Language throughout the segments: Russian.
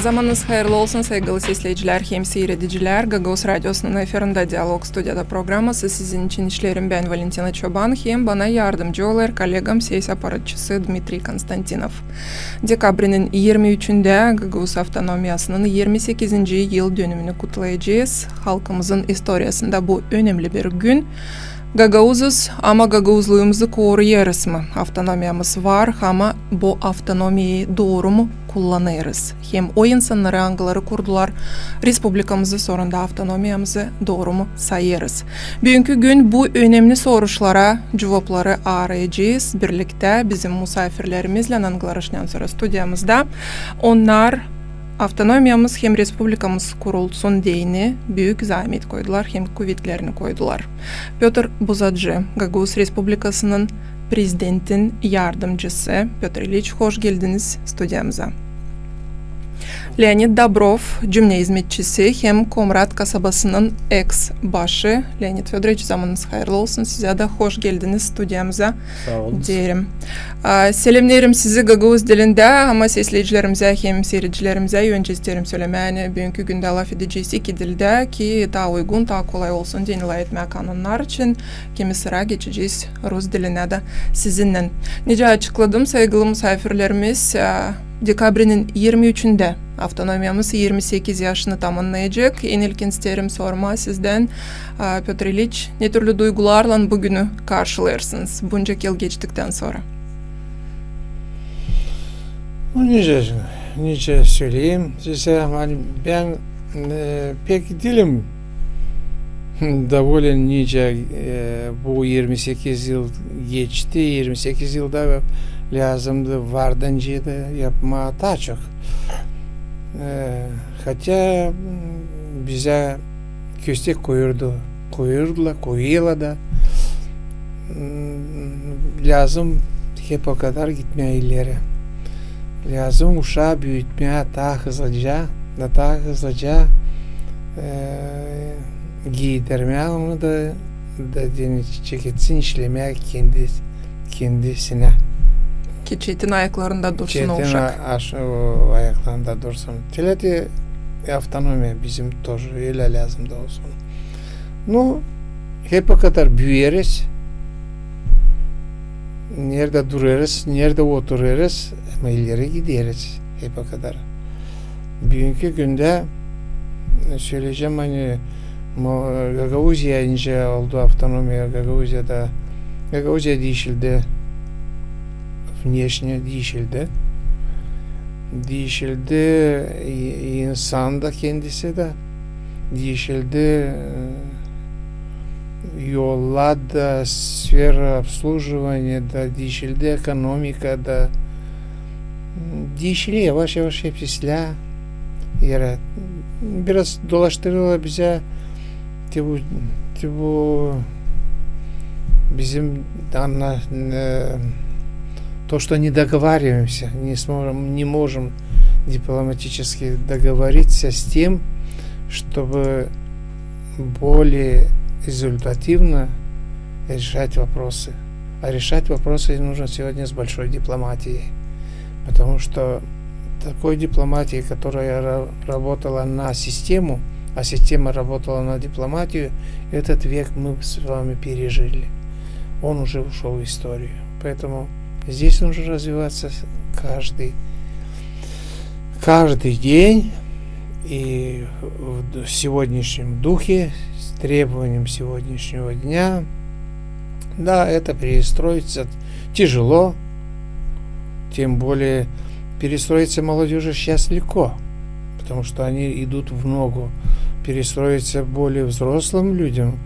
Zamanınız hayırlı olsun sevgili izleyiciler, hem seyrediciler. Gagavuz Radyosu'nun efirinde Diyalog Stüdyo'da programması sizin için işlerim ben Valentina Çoban, hem bana yardımcı olur kolegam ses aparatçısı Dmitri Konstantinov. Dekabrinin 23'ünde Gagavuz Avtonomiyası'nın 28. yıl dönümünü kutlayacağız. Halkımızın historiasında bu önemli bir gün. Gagavuzuz ama Gagavuzluğumuzu koruyarız mı? Avtonomiyamız var ama bu avtonomiyi doğru mu kullanırız? Hem o insanları hangileri kurdular, Respublikamızı sonunda avtonomiyamızı doğru mu sayarız? Bugünkü gün bu önemli sorulara cevapları arayacağız. Birlikte bizim misafirlerimizle hangileri sonra stüdyamızda. Onlar avtonomiyamız hem Respublikamız kurulsun diyeni büyük zahmet koydular, hem kuvvetlerini koydular. Piotr Buzadji, Gagavuz Respublikası'nın prezidentin yardımcısı. Piotr İliç, hoş geldiniz stüdyamıza. Leonid Dobrov, cümle hizmetçisi, hem Komrat kasabasının ex-başı. Leonid Fyodorovich, zamanınız hayırlı olsun. Size de hoş geldiniz stüdyamıza. Sağ olun. Derim. Selamlarım sizi Gagavuz dilinde ama seyircilerimize hem seyircilerimize önce isterim söylemeni. Bugünkü günde laf edeceğiz iki dilde ki daha uygun, daha kolay olsun dinle etmek kanunlar için. Kimi sıra geçeceğiz Rus diline de sizinle. Nece açıkladım sevgili misafirlerimiz. Dekabrinin 23'ünde avtonomiyamız 28 yaşını tamamlayacak. En ilkin isterim sorma sizden Piotr İliç, ne türlü duygularla bugünü karşılarsınız bunca yıl geçtikten sonra? Nice söyleyeyim size, hani ben pek değilim доволен nice bu 28 yıl geçti. 28 yılda lazımdı vardınca yapma daha çok. Хотя bize köstek koyuyorlar da lazım hep o kadar gitmeye ileri. Lazım uşağı büyütmeye daha hızlıca giydirmeye, onu da ceketsin işlemeye kendisine. Ki çetin ayaklarında dursun o uşak. Ayaklarında dursun. Tileti avtonomiya bizim тоже öyle lazım da olsun. Ну, hep o kadar büyüyeriz. Nerede durarız, nerede otururuz, ama ileri gideriz. Hep o kadar. Bugünkü günde söyleyeceğim, hani Gagavuzya ince oldu avtonomiya. Gagavuzya değişildi. Внешне değişildi, insan da kendisi de değişildi, yollar da, sfera обслуживания da değişildi, ekonomika da değişildi, yavaş yavaş hepsi silah yere. Biraz dolaştırıyorlar bize bu bizim то, что не договариваемся, не можем дипломатически договориться с тем, чтобы более результативно решать вопросы. А решать вопросы нужно сегодня с большой дипломатией. Потому что такой дипломатии, которая работала на систему, а система работала на дипломатию, этот век мы с вами пережили. Он уже ушел в историю. Поэтому здесь нужно развиваться каждый день и в сегодняшнем духе, с требованием сегодняшнего дня. Да, это перестроиться тяжело, тем более перестроиться молодежи сейчас легко, потому что они идут в ногу. Перестроиться более взрослым людям,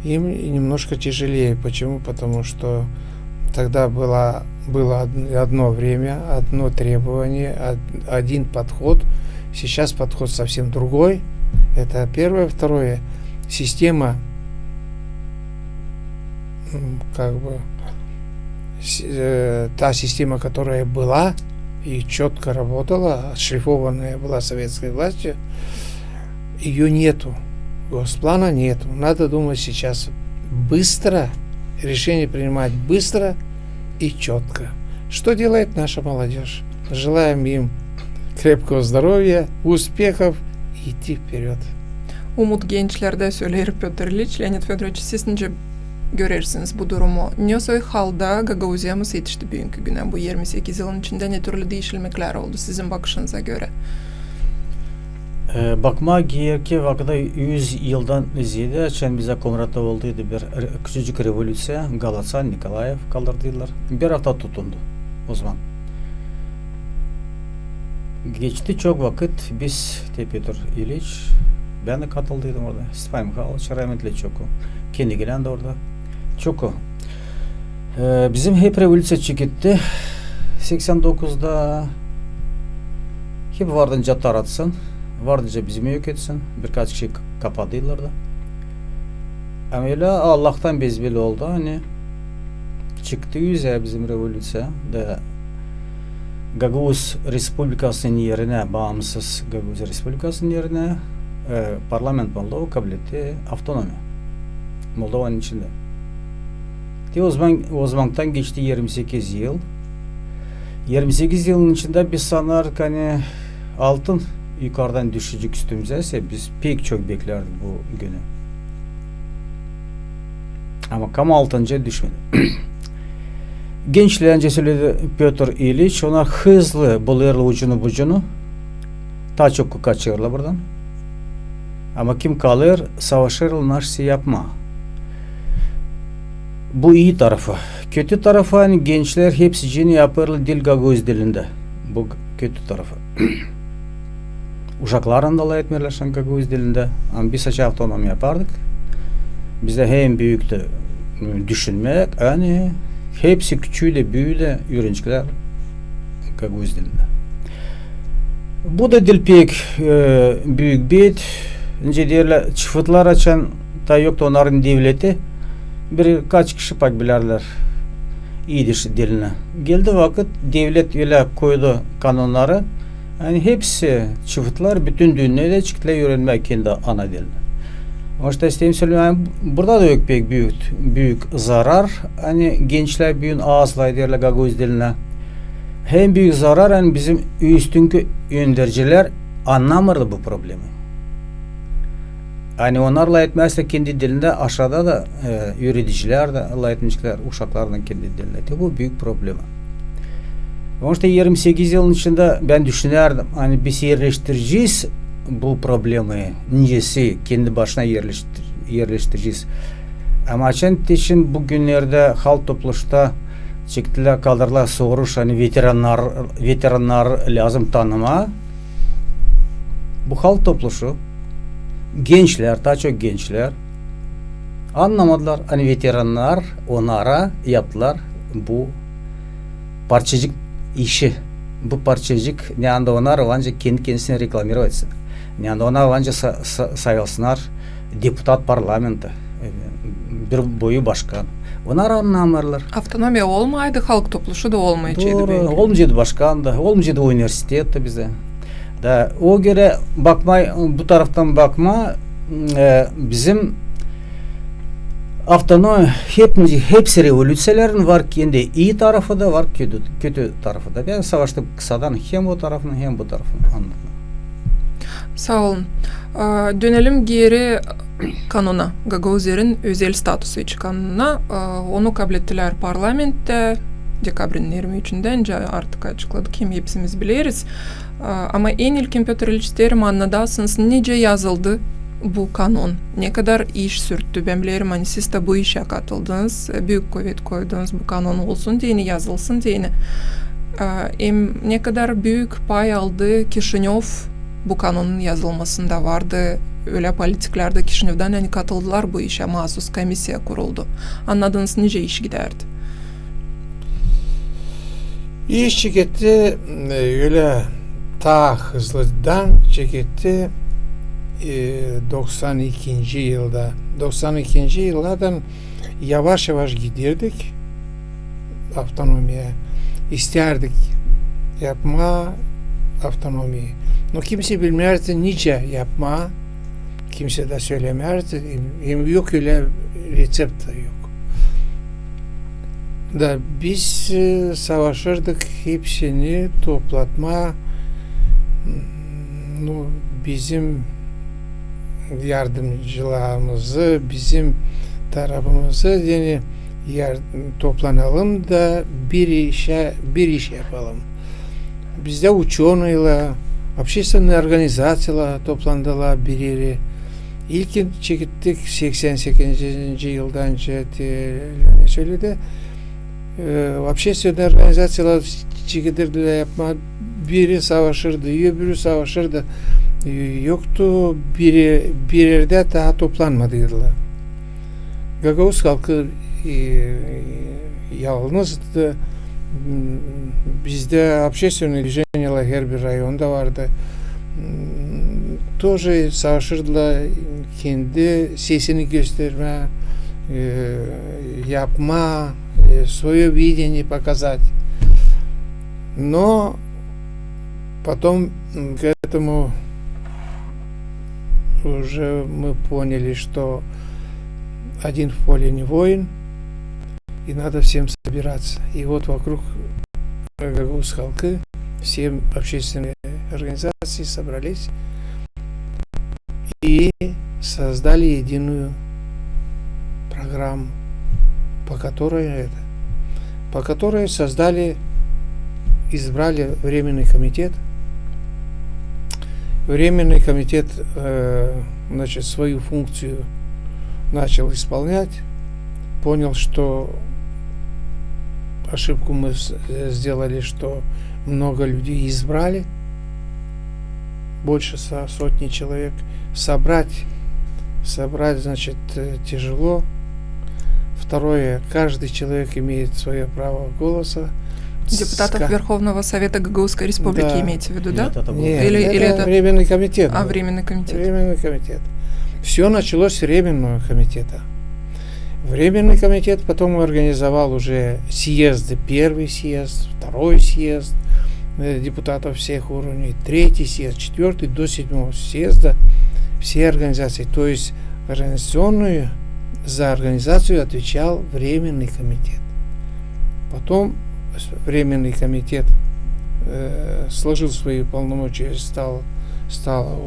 им немножко тяжелее. Почему? Потому что тогда было одно время, одно требование, один подход. Сейчас подход совсем другой. Это первое. Второе. Система, та система, которая была и четко работала, отшлифованная была советской властью, ее нету. Госплана нет. Надо думать сейчас быстро, решение принимать быстро и четко. Что делает наша молодежь? Желаем им крепкого здоровья, успехов и идти вперед. Umut gençlerde söyler Pötr Iliç. Leonid Fyodorovich, siz nece görersiniz bu durumu? Ne soy halda Gagauziyamız yetişti bugünkü güne? Bu 28 yılın içinde ne türlü değişilmekler oldu sizin bakışınıza göre? Bakma gerekli vakıda 100 yıldan ziyade çen bize komratda olduydı bir küçücük revolüsiya. Galatsan, Nikolayev kaldırdılar. Bir hafta tutundu o zaman. Geçti çok vakit biz Pötr Iliç, ben de katıldıydım orada. Stefan Mikhailovich rahmetli çok o. Kendi gelen de orada. Çok o. Bizim hep revolüsiya çıktı. 89'da hep vardınca taratsın. Vardınca bizim yok etsin. Birkaç kişi kapadılar da. Ama öyle Allah'tan bezbeli oldu. Hani çıktı yüze bizim revolüsiya. Da Gagauz Respublikası'nın yerine, bağımsız Gagauz Respublikası'nın yerine parlament Moldova kabul etti. Avtonomi. Moldova'nın içinde. O zamandan geçti 28 yıl. 28 yılın içinde biz sanırız hani altın yukarıdan düşecek üstümüze ise biz pek çok beklerdik bu günü. Ama kam altınca düşmedi. Gençlerince söyledi Pötr Iliç, onlar hızlı buluyorlar ucunu bucunu. Ta çok kaçırırlar buradan. Ama kim kalır, savaşırlar, şey yapma. Bu iyi tarafı. Kötü tarafı hani gençler hepsi cini yaparlar dil Gagauz dilinde. Bu kötü tarafı. Uşakların da alay etmiyorlar şu an Gagauz dilinde. Ama biz saç avtonomi yapardık. Bizde hem büyüktü düşünmek, yani hepsi küçüğüyle büyüğüyle öğrenciler Gagauz dilinde. Bu da dil pek büyük bit. İnce diyorlar, çıfıtlar açan da yoktu onların devleti. Birkaç kişi pak bilerler İyidir diline. Geldi vakit devlet öyle koydu kanunları. Yani hepsi çıfıtlar bütün dünyada çıktılar öğrenmek kendi ana dilini. O işte isteyeyim söyleyeyim, yani burada da yok pek büyük zarar. Hani gençler büyün ağızla diyorlar Gagauz diline. Hem büyük zarar hani bizim üstünkü yöndericiler anlamadı bu problemi. Yani onlarla etmezse kendi dilinde aşağıda da yöneticiler de Allah etmişler uşaklardan kendi dilinde. Bu büyük problem. Onun için 28 yılın içinde ben düşünürdüm. Hani biz yerleştireceğiz bu problemi. Nicesi kendi başına yerleştireceğiz. Ama açan için bugünlerde halk toplulukta çıktılar kaldırlar soruş hani veteranlar lazım tanıma. Bu halk topluluğu gençler, daha çok gençler anlamadılar. Hani veteranlar onlara yaptılar bu parçacık işi. Bu parçacık ne anda onlar ancak kendi kendisine reklamir etsin. Ne anda onlar ancak sayılsınlar deputat parlamenti. Bir boyu başkan. Onlar anlamadılar. Avtonomiya olmaydı, halk topluluğu da olmayacağıydı. Doğru, olmayacaktı başkan da, olmayacaktı üniversitet de bize. Da o göre bakma, bu taraftan bakma bizim avtonomi hepsi revolüsyelerin var kendi iyi tarafı da var kötü tarafı da. Ben savaşta kısadan hem o tarafını hem bu tarafını anladım. Sağ olun. Dönelim geri kanuna, Gagauzların özel statüsü için kanuna. Onu kabul ettiler parlamentte. Dekabrın 23'ünden artık açıkladık. Hem hepsimiz biliriz. Ama en ilkin Pötr Iliç derim anladasınız nece yazıldı bu kanun? Ne kadar iş sürttü? Ben bilirim hani siz de bu işe katıldınız. Büyük kuvvet koydunuz bu kanun olsun diye, yazılsın diye. Ne kadar büyük pay aldı Kişinyov bu kanunun yazılmasında vardı. Öyle politiklerde Kişinyov'dan hani katıldılar bu işe. Mahsus komisya kuruldu. Anladınız nece iş giderdi? İş çıktı öyle ta hızlıdan çıktı 92. yılda. 92. yıllardan yavaş yavaş giderdik avtonomiye. İsterdik yapma avtonomiyi. No kimse bilmezdi nice yapma. Kimse de söylemezdi. Hem yok öyle reçete yok. Da biz savaşırdık hepsini toplatma ну, bizim yardımcılarımızı, bizim tarafımızı yani toplanalım da bir iş yapalım. Bizde ученыйlar, общественные организациялар toplandılar bir yere. İlkin çekittik 88. yıldan ne söyledi? Общественные организациялар çekittirdiler yapma. Biri savaşırdı, öbürü savaşırdı. Yoktu, bir yerde daha toplanmadıydılar. Gagavuz halkı yalnızdı. Bizde общественные движения her bir rayonda vardı. Тоже savaşırdılar, kendi sesini gösterme, yapma, свое видение показать. Но потом к этому уже мы поняли, что один в поле не воин, и надо всем собираться. И вот вокруг Гагауз халкы все общественные организации собрались и создали единую программу, по которой избрали Временный комитет. Временный комитет свою функцию начал исполнять, понял, что ошибку мы сделали, что много людей избрали, больше сотни человек. Собрать, значит, тяжело. Второе, каждый человек имеет свое право голоса. Депутатов Верховного Совета Гагаузской Республики, да. Имеете в виду, да? Нет, это Временный комитет. Временный комитет. Временный комитет. Все началось с Временного комитета. Временный комитет потом организовал уже съезды. Первый съезд, второй съезд депутатов всех уровней, третий съезд, четвертый до 7-го съезда. Все организации. То есть за организацию отвечал Временный комитет. Потом Временный комитет сложил свои полномочия, стал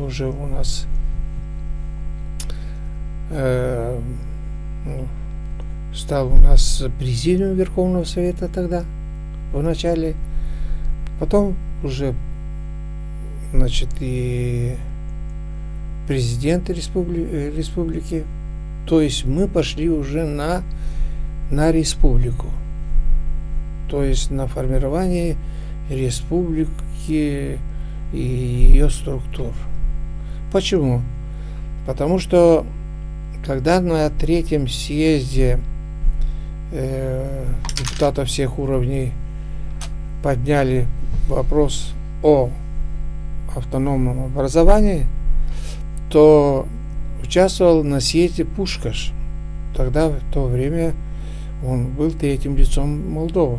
уже у нас президиум Верховного Совета тогда, в начале. Потом уже, значит, и президент республики. То есть мы пошли уже на республику. То есть на формирование республики и ее структур. Почему? Потому что когда на 3-м съезде депутатов всех уровней подняли вопрос о автономном образовании, то участвовал на съезде Пушкаш. Тогда, в то время, он был 3-м лицом Молдовы.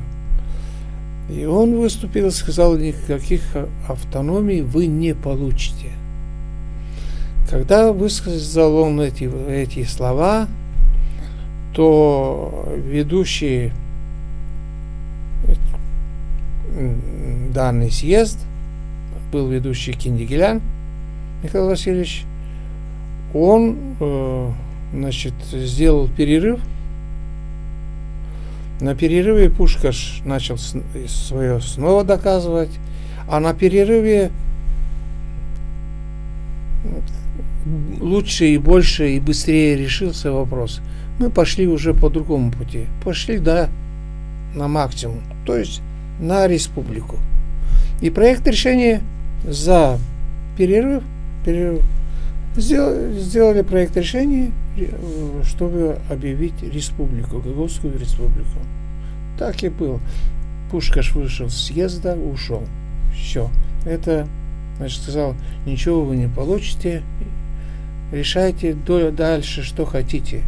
И он выступил и сказал, никаких автономий вы не получите. Когда высказал он эти слова, то ведущий данный съезд был ведущий Киндигелян Михаил Васильевич. Он, значит, сделал перерыв. На перерыве Пушкаш начал свое снова доказывать, а на перерыве лучше и больше и быстрее решился вопрос. Мы пошли уже по другому пути. Пошли, да, на максимум, то есть на республику. И проект решения за перерыв сделали проект решения, чтобы объявить республику, Гагаузскую республику. Так и было. Пушкаш вышел с съезда, ушел. Все. Это, значит, сказал, ничего вы не получите, решайте дальше, что хотите.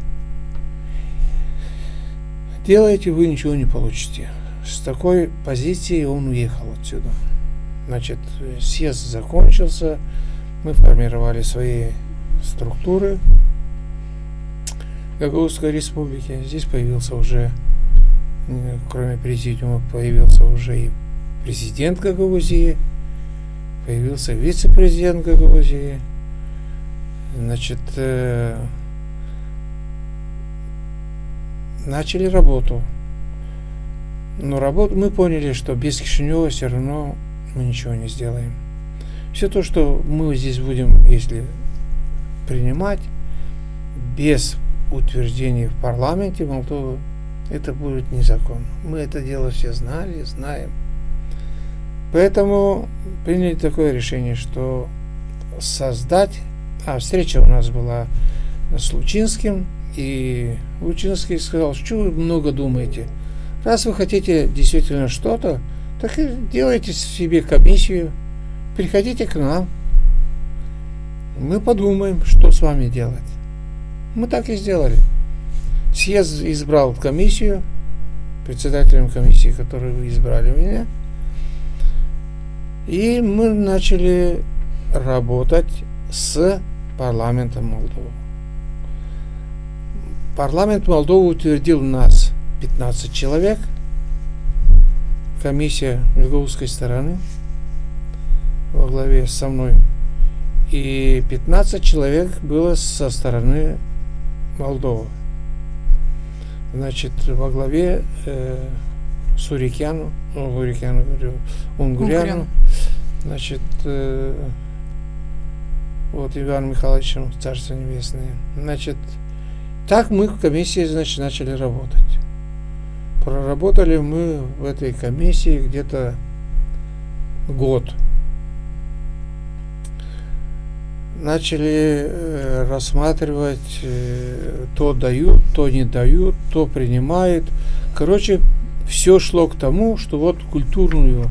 Делайте, вы ничего не получите. С такой позиции он уехал отсюда. Значит, съезд закончился, мы формировали свои структуры Гагаузской республики. Здесь появился уже, кроме президиума, появился уже и президент Гагаузии, появился вице-президент Гагаузии. Значит, начали работу. Но мы поняли, что без Кишинева все равно мы ничего не сделаем. Все то, что мы здесь будем, если принимать, без утверждения в парламенте Молдовы, это будет незаконно. Мы это дело все знали, знаем. Поэтому приняли такое решение, что создать... встреча у нас была с Лучинским, и Лучинский сказал, что вы много думаете. Раз вы хотите действительно что-то, так и делайте себе комиссию, приходите к нам. Мы подумаем, что с вами делать. Мы так и сделали. Съезд избрал комиссию, председателем комиссии, которую вы избрали меня. И мы начали работать с парламентом Молдовы. Парламент Молдовы утвердил нас 15 человек. Комиссия гагаузской стороны во главе со мной. И 15 человек было со стороны Молдовы. Значит, во главе Сурикяну, говорю, Унгуряну, значит, вот Иван Михайловичем, Царство Небесное. Значит, так мы в комиссии, значит, начали работать. Проработали мы в этой комиссии где-то год. Начали рассматривать, то дают, то не дают, то принимают. Короче, все шло к тому, что вот культурную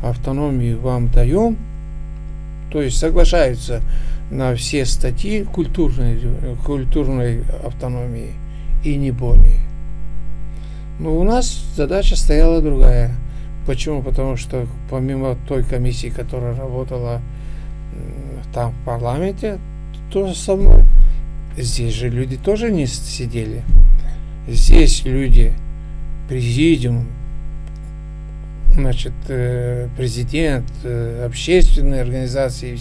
автономию вам даем, то есть соглашаются на все статьи культурной автономии и не более. Но у нас задача стояла другая. Почему? Потому что помимо той комиссии, которая работала там в парламенте, то же самое. Здесь же люди тоже не сидели. Здесь люди, президиум, значит, президент, общественные организации,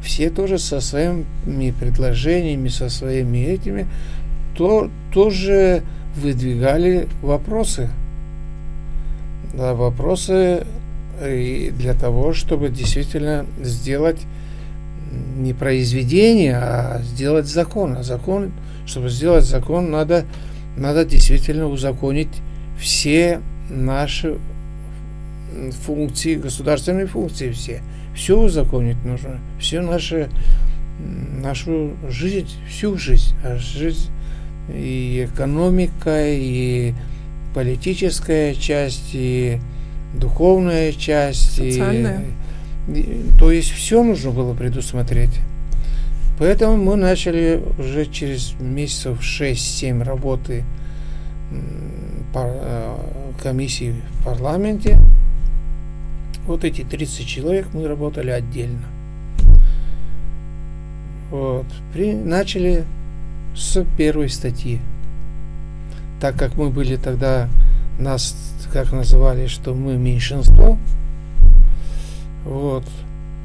все тоже со своими предложениями, со своими этими, тоже выдвигали вопросы. Да, вопросы для того, чтобы действительно сделать не произведение, а сделать закон. А закон, чтобы сделать закон, надо действительно узаконить все наши функции, государственные функции все узаконить нужно, всю нашу жизнь, всю жизнь, и экономика, и политическая часть, и духовная часть, социальная. То есть все нужно было предусмотреть. Поэтому мы начали уже через месяцев 6-7 работы комиссии в парламенте. Вот эти 30 человек мы работали отдельно. Вот. Начали с первой статьи. Так как мы были тогда, нас как называли, что мы меньшинство. Вот.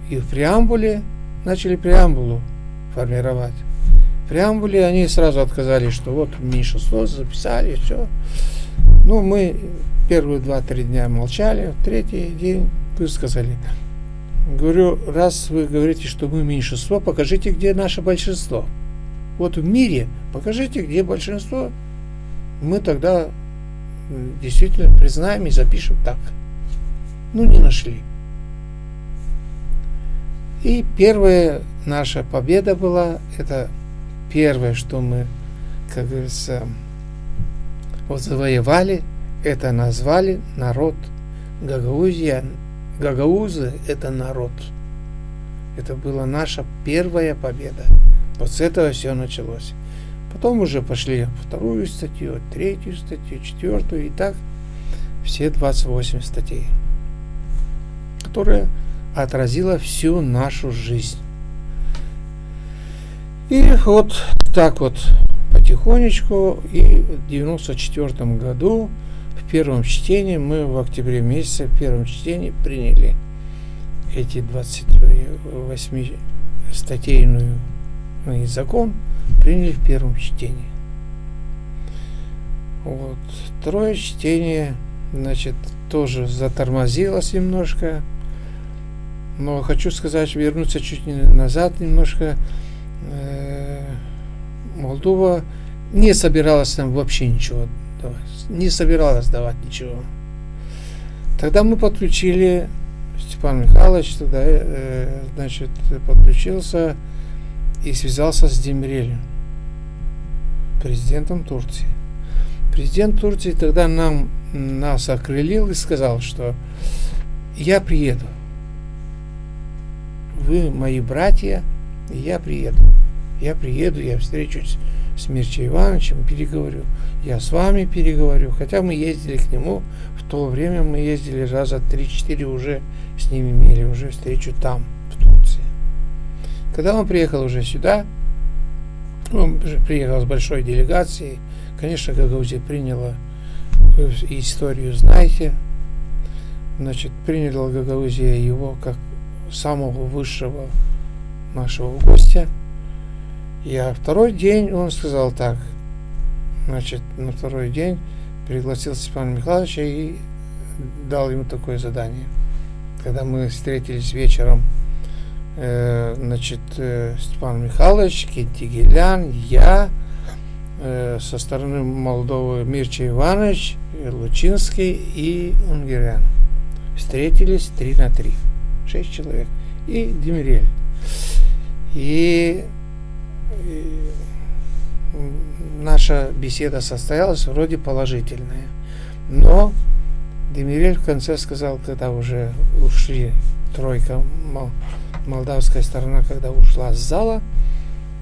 И в преамбуле начали преамбулу формировать. В преамбуле они сразу отказались, что вот меньшинство записали, все. Ну, мы первые 2-3 дня молчали, в третий день высказали. Говорю, раз вы говорите, что мы меньшинство, покажите, где наше большинство. Вот в мире покажите, где большинство. Мы тогда действительно признаем и запишем так. Ну, не нашли. И первая наша победа была, это первое, что мы, как говорится, вот завоевали, это назвали народ Гагаузия. Гагаузы – это народ. Это была наша первая победа. Вот с этого все началось. Потом уже пошли вторую статью, третью статью, четвертую, и так все 28 статей, которая отразила всю нашу жизнь. И вот так вот потихонечку, и в 1994 году в первом чтении, мы в октябре месяце в первом чтении приняли эти 28-статейный закон приняли в первом чтении. Вот. Второе чтение, значит, тоже затормозилось немножко. Но хочу сказать, вернуться чуть назад немножко. Молдова не собиралась нам вообще ничего давать. Не собиралась давать ничего. Тогда мы подключили, Степан Михайлович тогда, значит, подключился и связался с Демирелем, президентом Турции. Президент Турции тогда нас окрылил и сказал, что я приеду. Вы мои братья, и я приеду. Я приеду, я встречусь с Мирчей Ивановичем, переговорю. Я с вами переговорю. Хотя мы ездили к нему, в то время мы ездили раза 3-4 уже с ним имели уже встречу там, в Турции. Когда он приехал уже сюда, он приехал с большой делегацией. Конечно, Гагаузия приняла, вы историю знаете, значит, приняла Гагаузия его как самого высшего нашего гостя. А второй день он сказал так, значит, на второй день пригласил Степана Михайловича и дал ему такое задание. Когда мы встретились вечером, значит, Степан Михайлович, Кентигелян, я, со стороны Молдовы Мирча Иванович, Лучинский и Унгерян. Встретились 3 на 3. 6 человек. И Демирель. И наша беседа состоялась вроде положительная. Но Демирель в конце сказал, когда уже ушли тройка, молдавская сторона, когда ушла с зала,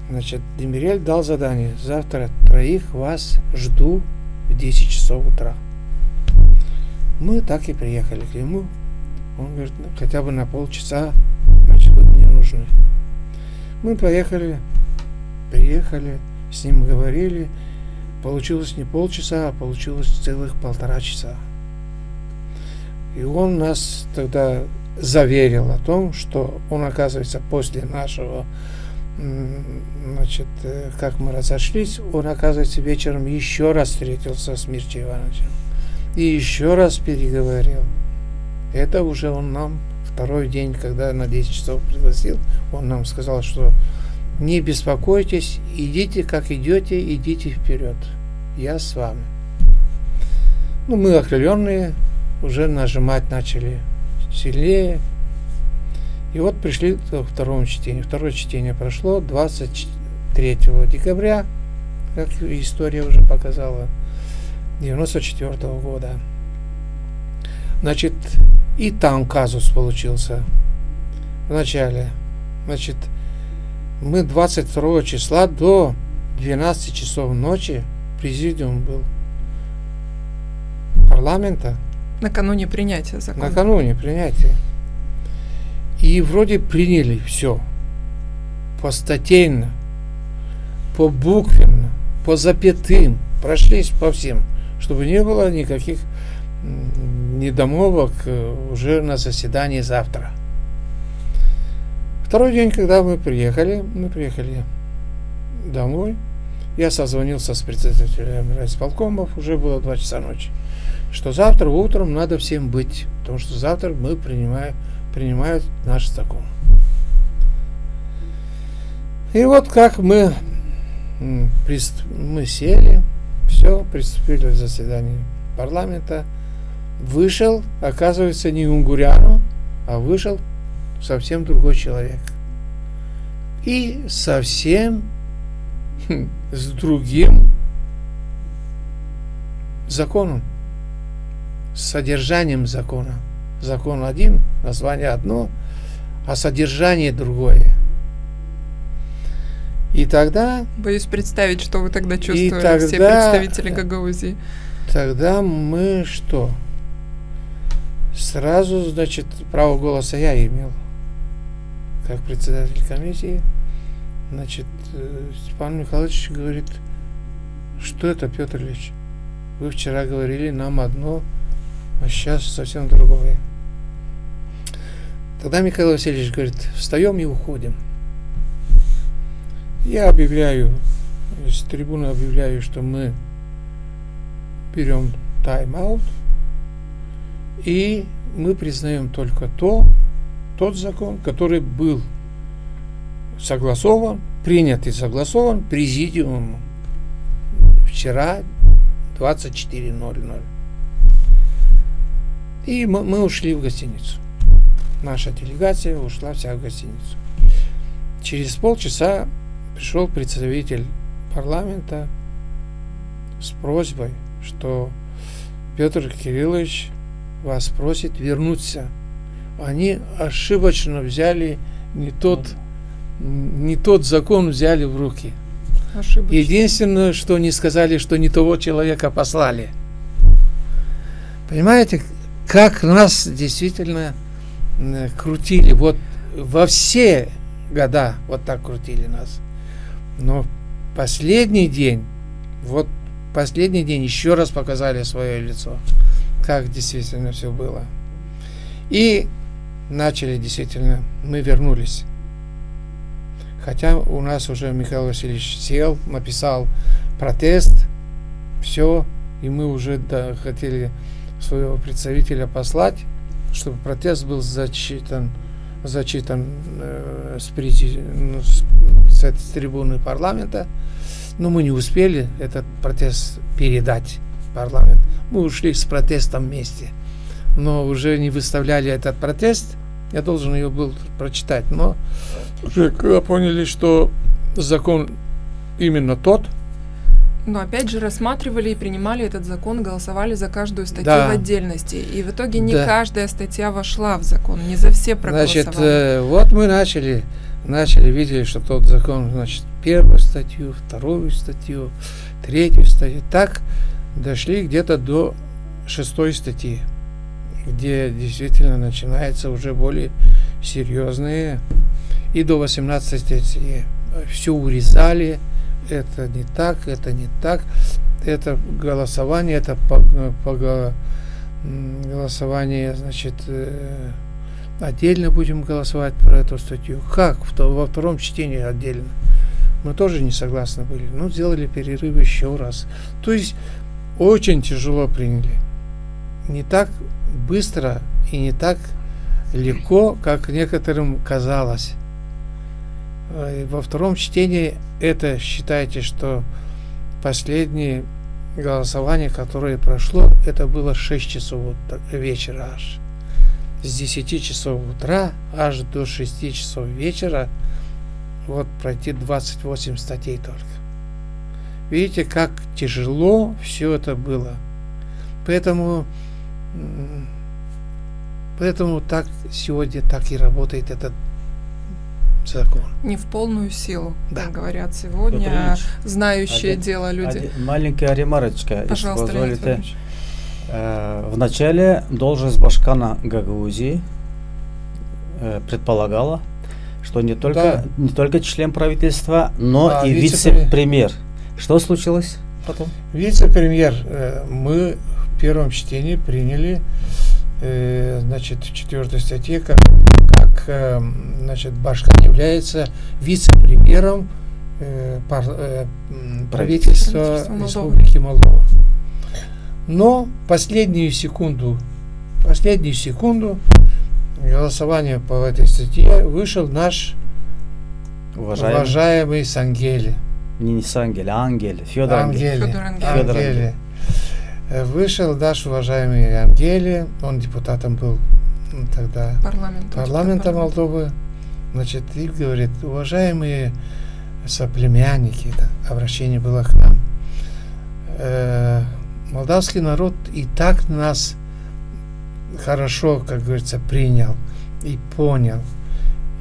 значит, Демирель дал задание: завтра 3 вас жду в 10 часов утра. Мы так и приехали к нему. Он говорит, хотя бы на полчаса, значит, вы мне нужны. Мы приехали, с ним говорили. Получилось не полчаса, а получилось целых 1,5 часа. И он нас тогда заверил о том, что он, оказывается, после нашего, значит, как мы разошлись, он, оказывается, вечером еще раз встретился с Мирчей Ивановичем и еще раз переговорил. Это уже он нам второй день, когда на 10 часов пригласил, он нам сказал, что не беспокойтесь, идите как идете, идите вперед. Я с вами. Ну, мы окрыленные, уже нажимать начали сильнее. И вот пришли к второму чтению. Второе чтение прошло 23 декабря, как история уже показала, 94 года. Значит, и там казус получился в начале. Значит, мы 22 числа до 12 часов ночи, президиум был парламента. Накануне принятия закона. Накануне принятия. И вроде приняли все. Постатейно, побуквенно, по запятым. Прошлись по всем, чтобы не было никаких недомолвок уже на заседании завтра. Второй день, когда мы приехали домой. Я созвонился с председателем райисполкомов, уже было 2 часа ночи, что завтра утром надо всем быть, потому что завтра мы принимают наш закон. И вот как мы сели, все, приступили к заседанию парламента. Вышел, оказывается, не Унгуряну, а вышел совсем другой человек. И совсем с другим законом, с содержанием закона. Закон один, название одно, а содержание другое. И тогда... Боюсь представить, что вы тогда чувствовали, все представители Гагаузии. Тогда мы что? Сразу, значит, право голоса я имел, как председатель комиссии. Значит, Степан Михайлович говорит, что это, Петр Ильич? Вы вчера говорили нам одно, а сейчас совсем другое. Тогда Михаил Васильевич говорит, встаем и уходим. Я объявляю, с трибуны объявляю, что мы берем тайм-аут, и мы признаем только тот закон, который был согласован, принят и согласован президиумом вчера 24:00. И мы ушли в гостиницу. Наша делегация ушла вся в гостиницу. Через полчаса пришел представитель парламента с просьбой, что Петр Кириллович вас просит вернуться. Они ошибочно взяли не тот закон взяли в руки. Ошибочно. Единственное, что не сказали, что не того человека послали. Понимаете, как нас действительно крутили. Вот во все года вот так крутили нас. Но последний день еще раз показали свое лицо, как действительно все было. И начали действительно, мы вернулись. Хотя у нас уже Михаил Васильевич сел, написал протест, все, и мы уже хотели своего представителя послать, чтобы протест был зачитан с трибуны парламента. Но мы не успели этот протест передать в парламент. Мы ушли с протестом вместе. Но уже не выставляли этот протест. Я должен ее был прочитать. Но уже когда поняли, что закон именно тот. Но опять же рассматривали и принимали этот закон, голосовали за каждую статью Да. в отдельности. И в итоге не Да. каждая статья вошла в закон, не за все проголосовали. Значит, вот мы начали, видели, что тот закон, значит, первую статью, вторую статью, третью статью. Так дошли где-то до 6 статьи, где действительно начинается уже более серьезные. И до 18 статьи все урезали. Это не так, это не так. Это голосование, это голосование, значит, отдельно будем голосовать про эту статью. Как? Во втором чтении отдельно. Мы тоже не согласны были. Ну, сделали перерыв еще раз. То есть очень тяжело приняли. Не так быстро и не так легко, как некоторым казалось. Во втором чтении это, считайте, что последнее голосование, которое прошло, это было 6 часов вечера аж. С 10 часов утра аж до 6 часов вечера вот пройти 28 статей только. Видите, как тяжело все это было. Поэтому так сегодня так и работает этот закон. Не в полную силу, Да. как говорят сегодня, Петрович, знающие дело люди. Маленькая ремарочка, Пожалуйста, если Леонид позволите. Федорович. В начале должность башкана Гагаузии предполагала, что не только член правительства, но и вице-премьер. Что случилось потом? Вице-премьер, мы в первом чтении приняли, значит, в 4 статье, как значит, Башкан является вице-премьером правительства Республики Молдова. Но последнюю секунду голосования по этой статье вышел наш уважаемый Сангели. Не Сангели, а Ангели. Федор Ангели. Вышел наш уважаемый Ангели, он депутатом был тогда парламента Молдовы, значит, и говорит: уважаемые соплемянники, это обращение было к нам, молдавский народ и так нас хорошо, как говорится, принял и понял,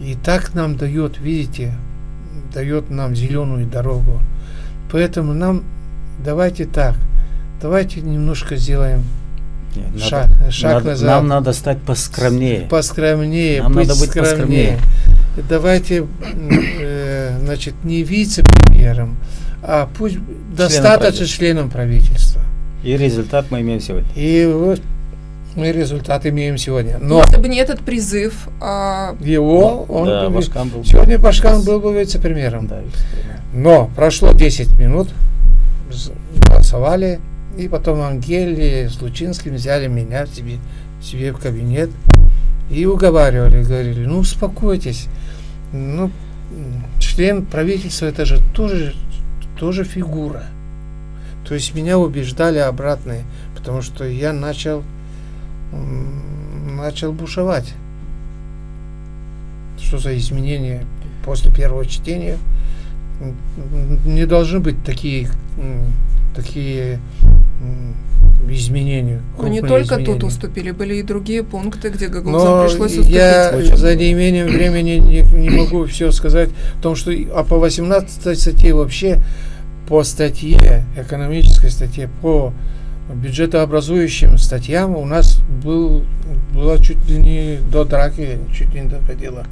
и так нам дает, видите, дает нам зеленую дорогу, поэтому нам давайте немножко сделаем шаг назад. Нам надо стать поскромнее. Нам надо быть поскромнее. Давайте, значит, не вице-премьером, а пусть достаточно членом правительства. И результат мы имеем сегодня. И вот Мы результат имеем сегодня. Но если бы не этот призыв, его, Да, он Башкан был. сегодня Башкан был бы вице-премьером. Да, вице-премьер. Но прошло 10 минут, голосовали, и потом Ангель с Лучинским взяли меня себе в кабинет и уговаривали, говорили, ну успокойтесь, ну член правительства это же тоже фигура. То есть меня убеждали обратное, потому что я начал бушевать. Что за изменения после первого чтения? Не должны быть такие изменения. Ну, не крупные только изменения. тут уступили, были и другие пункты, где Гагаузам Но пришлось уступить. я за неимением времени не могу все сказать о том, что по 18 статье вообще, по статье, экономической статье, по бюджетообразующим статьям у нас было чуть ли не до драки, чуть ли не доходило.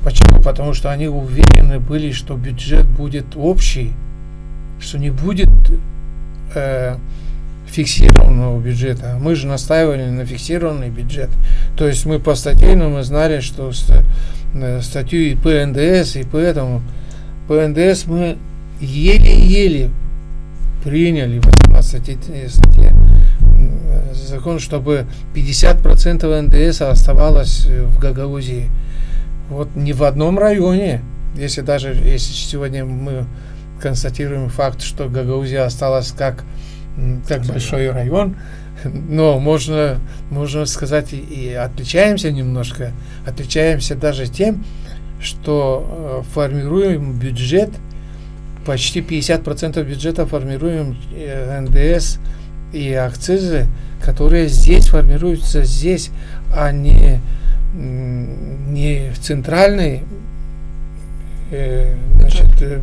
Почему? Потому что они уверены были, что бюджет будет общий, что не будет фиксированного бюджета. Мы же настаивали на фиксированный бюджет. То есть мы по статье, но мы знали, что статью и по НДС, и поэтому по НДС мы еле-еле приняли 18 статье закон, чтобы 50% НДС оставалось в Гагаузии. Вот ни в одном районе, если сегодня мы констатируем факт, что Гагаузия осталась как большой район, но можно сказать и отличаемся немножко, отличаемся даже тем, что формируем бюджет, почти 50% бюджета формируем НДС и акцизы, которые формируются здесь, а не в центральной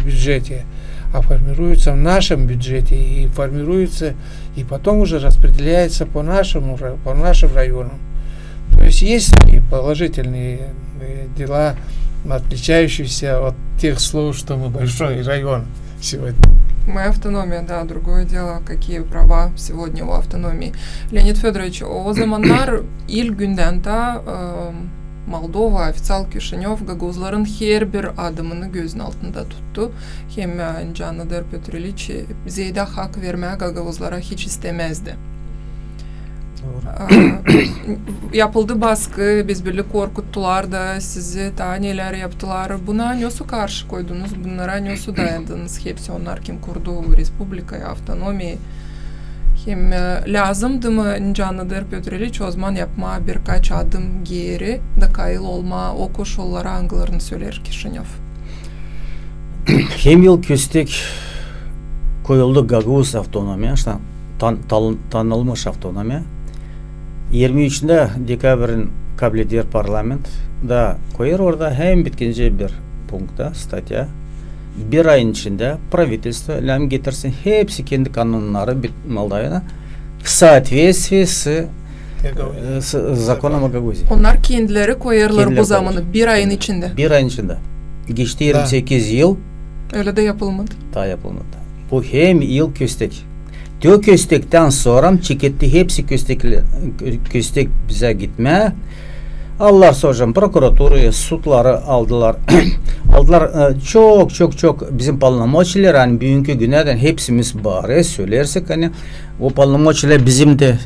бюджете, а формируются в нашем бюджете и формируются и потом уже распределяется по нашим районам. То есть и положительные дела, отличающиеся от тех слов, что мы большой район сегодня. Мы автономия, да, другое дело, какие права сегодня у автономии. Леонид Федорович, о заманнар ил gündәнтә Молдова официал Кишинев Гагаузларын хербер адымыны gözün altında tuttu. Hem Canıdır Pетр Ильич Zeyde hak vermeye Gagauzlara hiç istemezdi. Yapıldı baskı, bezbirlik korkuttular da sizi daha neler yaptılar. Buna nösü karşı koydunuz, bunlara nösü dayandınız. Hepsi onlar kim kurdu Respublika'yı, автономии. Hem lazımdı mı Canıdır Pетр Ильич o zaman yapma birkaç adım geri, dakayıl olma, o koşullara angılarını söyler Kişinyov. Hem yıl köstek koyuldu Gagauz автономия, tanınmış автономия. 23 dekabrın kabul eder parlament da koyar orada hem bitkince bir punkta statya. Bir ayın içinde правительство lem getirsin hepsi kendi kanunları Moldova'da в соответствии с законом о Гагаузии. Onlar kendileri koyarlar bu zamanı bir ayın içinde. Bir ayın içinde. Geçti 28 yıl. Öyle de yapılmadı. Daha yapılmadı. Bu hem yıl köstek. Diyor köstekten sonra çeketti hepsi köstek bize gitme. Allah hocam prokuraturaya sutları aldılar. Çok bizim полномочиler hani bugünkü günlerden hepsimiz bari söylersek hani o полномочиler bizim de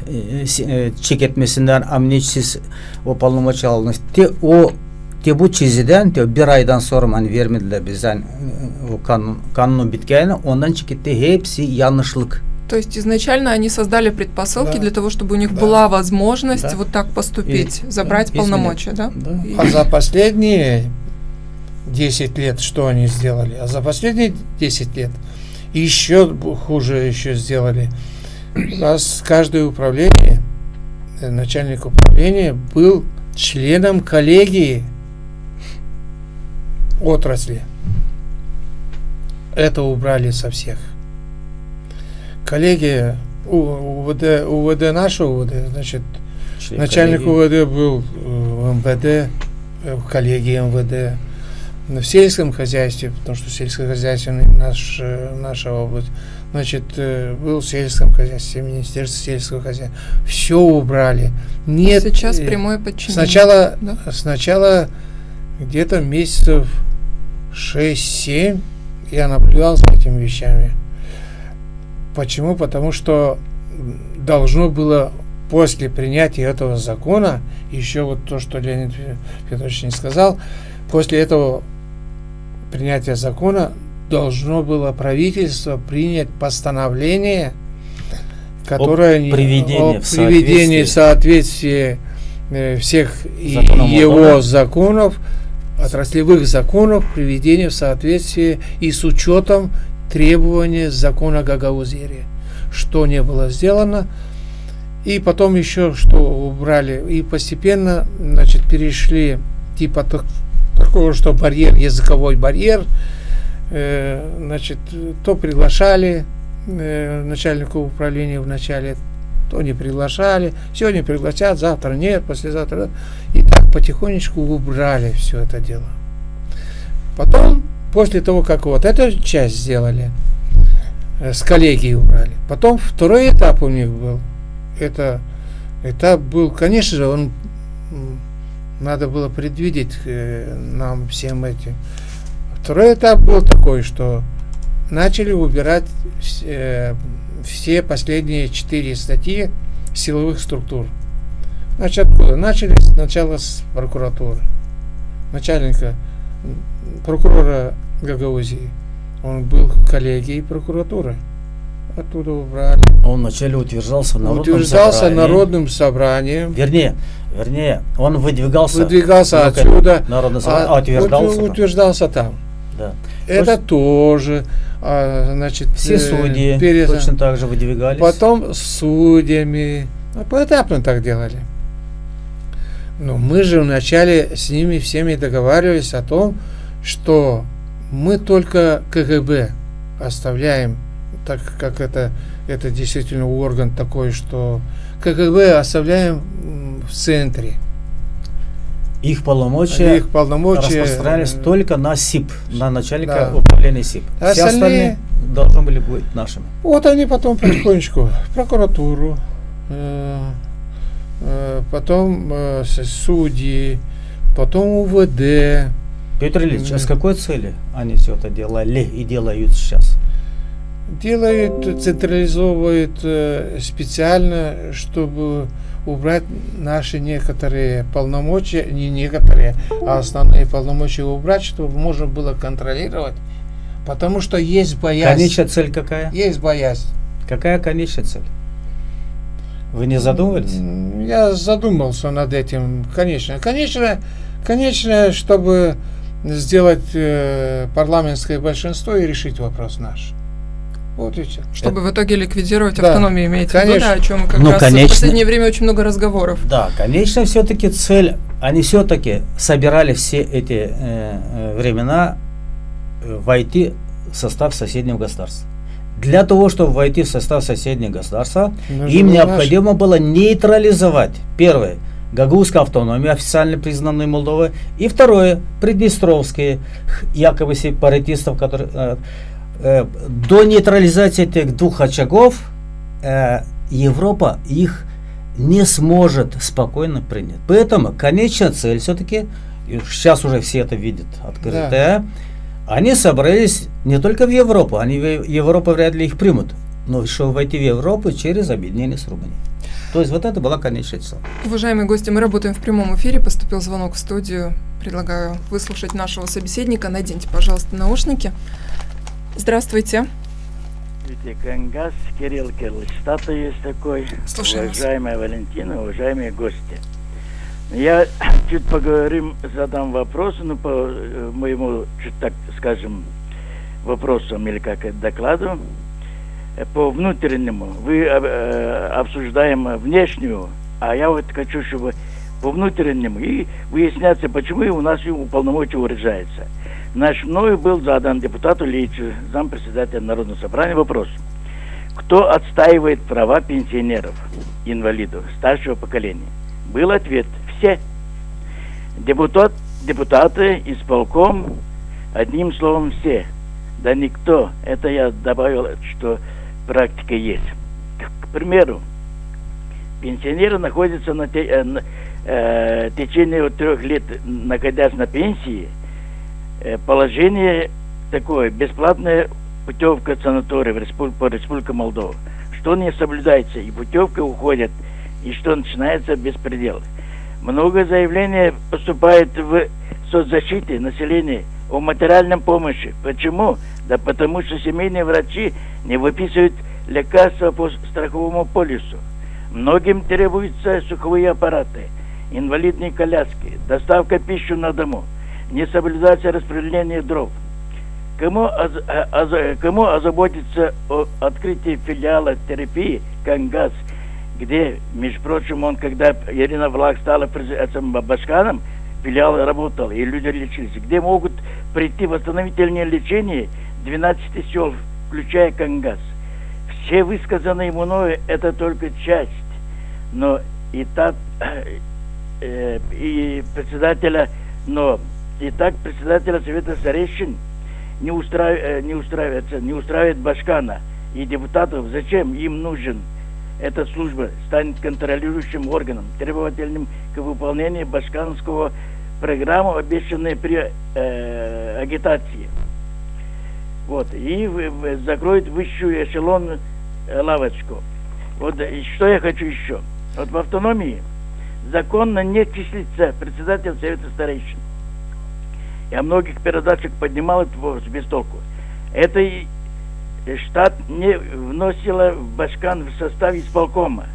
çek etmesinden amnitsiz o полномочиler alınır. Bu çiziden bir aydan sonra hani vermediler bizden o kanunu bitkeni ondan çeketti hepsi yanlışlık. То есть изначально они создали предпосылки для того, чтобы у них была возможность вот так поступить, забрать полномочия, да? А за последние 10 лет что они сделали? А за последние 10 лет еще хуже сделали. У нас каждое управление, начальник управления был членом коллегии отрасли. Это убрали со всех. Коллегия УВД, наше УВД, значит, начальник УВД был в МВД, в коллегии МВД, в сельском хозяйстве, потому что сельскохозяйственный наша область, значит, был в сельском хозяйстве, Министерство сельского хозяйства. Все убрали. Нет, сейчас прямое подчинение. Сначала где-то месяцев 6-7 я наблюдал за этими вещами. Почему? Потому что должно было после принятия этого закона, еще вот то, что Леонид Петрович не сказал, после этого принятия закона должно было правительство принять постановление, которое о приведении в соответствии всех его законов, отраслевых законов, приведение в соответствии и с учетом требований закона Гагаузии, что не было сделано. И потом еще что убрали, и постепенно, значит, перешли типа такого, что барьер, языковой барьер, значит, то приглашали начальника управления в начале, то не приглашали, сегодня пригласят, завтра нет, послезавтра, и так потихонечку убрали все это дело. Потом, после того, как вот эту часть сделали, с коллегией убрали, потом второй этап у них был. Это этап был, конечно же, он надо было предвидеть нам всем этим. Второй этап был такой, что начали убирать все последние 4 статьи силовых структур. Значит, откуда? Начали сначала с прокуратуры. Начальника прокурора Гагаузии. Он был в коллегии прокуратуры. Оттуда убрали. Он вначале утверждался народным собранием. Вернее, он выдвигался отсюда, утверждался там. Да. Это тоже, значит, все судьи точно так же выдвигались. Потом судьями, поэтапно так делали. Но мы же вначале с ними всеми договаривались о том, что мы только КГБ оставляем, так как это действительно орган такой, что КГБ оставляем в центре. Их полномочия распространялись только на СИП, на начальника управления СИП. Все остальные должны были быть нашими. Вот они потом потихонечку прокуратуру, потом судьи, потом УВД. Петр Ильич, а с какой цели они все это делали и делают сейчас? Делают, централизовывают специально, чтобы убрать наши некоторые полномочия, не некоторые, а основные полномочия убрать, чтобы можно было контролировать, потому что есть боязнь. Конечная цель какая? Есть боязнь. Какая конечная цель? Вы не задумывались? Я задумался над этим. Конечно, чтобы сделать парламентское большинство и решить вопрос наш. Вот и все. Чтобы в итоге ликвидировать автономию, имеете в виду, да, о чем как раз в последнее время очень много разговоров. Да, конечно, все-таки цель, они все-таки собирали все эти времена войти в состав соседнего государства. Для того, чтобы войти в состав соседнего государства, им необходимо было нейтрализовать, первое, гагаузскую автономию, официально признанную Молдовой, и второе, приднестровские, якобы сепаратистов, которые... До нейтрализации этих двух очагов Европа их не сможет спокойно принять. Поэтому конечная цель все-таки, сейчас уже все это видят открытая, они собрались не только в Европу, они в Европу вряд ли их примут, но чтобы войти в Европу через объединение с Румынией. То есть вот это была конечная цель. Уважаемые гости, мы работаем в прямом эфире, поступил звонок в студию, предлагаю выслушать нашего собеседника, наденьте, пожалуйста, наушники. Здравствуйте. Кангас, Кирилл Кириллович, штата есть такой. Слушаем. Уважаемая Валентина, уважаемые гости. Я чуть поговорим, задам вопрос, по моему, так скажем, вопросам или как это докладу. По внутреннему. Вы обсуждаем внешнюю, а я вот хочу, чтобы по внутреннему и выясняться, почему у нас уполномочия урежается. Мною был задан депутату Личу, зампредседателя Народного собрания, вопрос. Кто отстаивает права пенсионеров, инвалидов, старшего поколения? Был ответ. Все. Депутаты, исполком, Одним словом, все. Да никто. Это я добавил, что практика есть. К примеру, пенсионеры находятся на течение 3 лет, находясь на пенсии, положение такое, бесплатная путевка в санаторий по Республике Молдова. Что не соблюдается, и путевка уходит, и что начинается беспредел. Много заявлений поступает в соцзащите населения о материальной помощи. Почему? Да потому что семейные врачи не выписывают лекарства по страховому полису. Многим требуются слуховые аппараты, инвалидные коляски, доставка пищи на дому, не соблюдается распределение дров. Кому озаботиться о открытии филиала терапии «Кангаз», где, между прочим, когда Ирина Влах стала Башканом, филиал работал, и люди лечились, где могут прийти восстановительное лечение 12 сел, включая Кангаз. Все высказанные мною это только часть, но и так председателя Совета старейшин не устраивает Башкана и депутатов. Зачем им нужен эта служба? Станет контролирующим органом, требовательным к выполнению башканского программы, обещанной при агитации. Вот. И закроет высшую эшелон лавочку. Вот. И что я хочу еще? Вот в автономии законно не числится председатель Совета старейшин. Я многих передачах поднимал этот вопрос без толку. Это штат не вносила в Башкан в состав исполкома.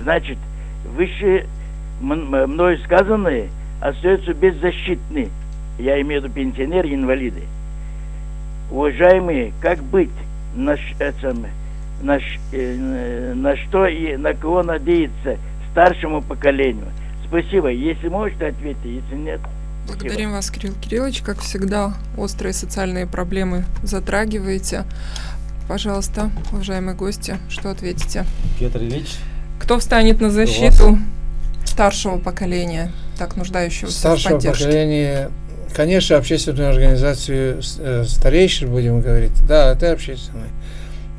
Значит, выше мною сказанные остаются беззащитны. Я имею в виду пенсионеры и инвалиды. Уважаемые, как быть? На что и на кого надеяться старшему поколению? Спасибо. Если можете, ответьте. Если нет... Благодарим вас, Кирилл Кириллович. Как всегда, острые социальные проблемы затрагиваете. Пожалуйста, уважаемые гости, что ответите? Петр Ильич. Кто встанет на защиту старшего поколения, так нуждающегося старшего в поддержке? Поколения, конечно, общественную организацию старейшин, будем говорить. Да, это общественная.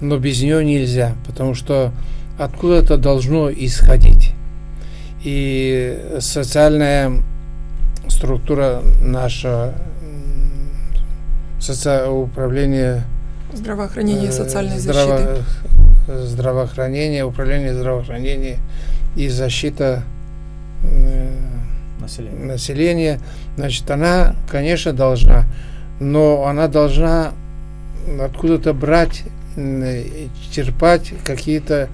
Но без нее нельзя, потому что откуда-то должно исходить. И социальная структура нашего управления здравоохранения и социальной защиты. Здравоохранение, управление здравоохранения и защита населения. Значит, она, конечно, должна, но она должна откуда-то брать, черпать какие-то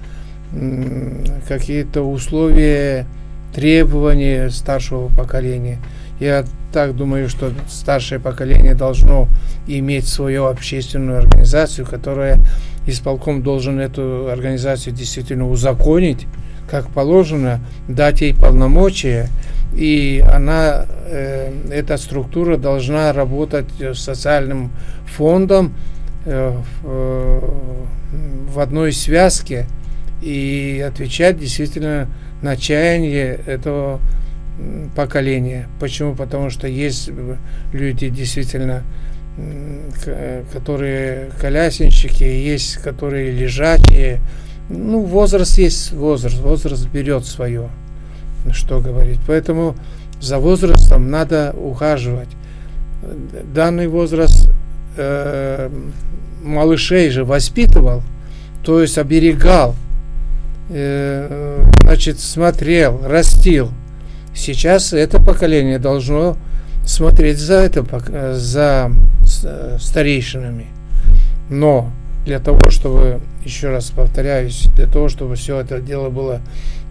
условия, требования старшего поколения. Я так думаю, что старшее поколение должно иметь свою общественную организацию, которая исполком должен эту организацию действительно узаконить, как положено, дать ей полномочия, и она, эта структура должна работать с социальным фондом в одной связке и отвечать действительно на чаяние этого поколения. Почему? Потому что есть люди действительно, которые колясенщики, есть которые лежачие. Ну, возраст есть возраст берет свое, что говорить. Поэтому за возрастом надо ухаживать. Данный возраст малышей же воспитывал, то есть оберегал, значит, смотрел, растил. Сейчас это поколение должно смотреть за старейшинами. Но для того, чтобы, еще раз повторяюсь, для того, чтобы все это дело было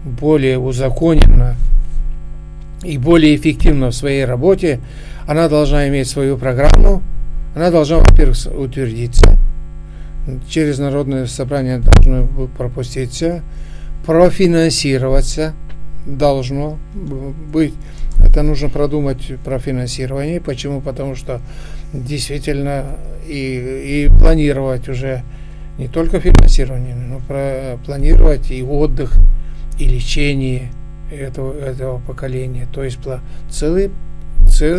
более узаконено и более эффективно в своей работе, она должна иметь свою программу, она должна, во-первых, утвердиться, через Народное собрание должно пропуститься, профинансироваться должно быть. Это нужно продумать про финансирование. Почему? Потому что действительно и планировать уже не только финансирование, но планировать и отдых, и лечение этого поколения. То есть целый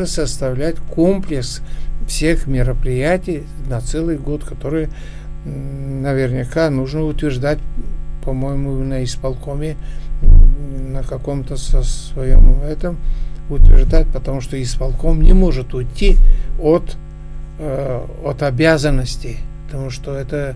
составлять комплекс всех мероприятий на целый год, которые наверняка нужно утверждать, по-моему, на исполкоме, на каком-то своем этом утверждать, потому что исполком не может уйти от обязанностей, потому что это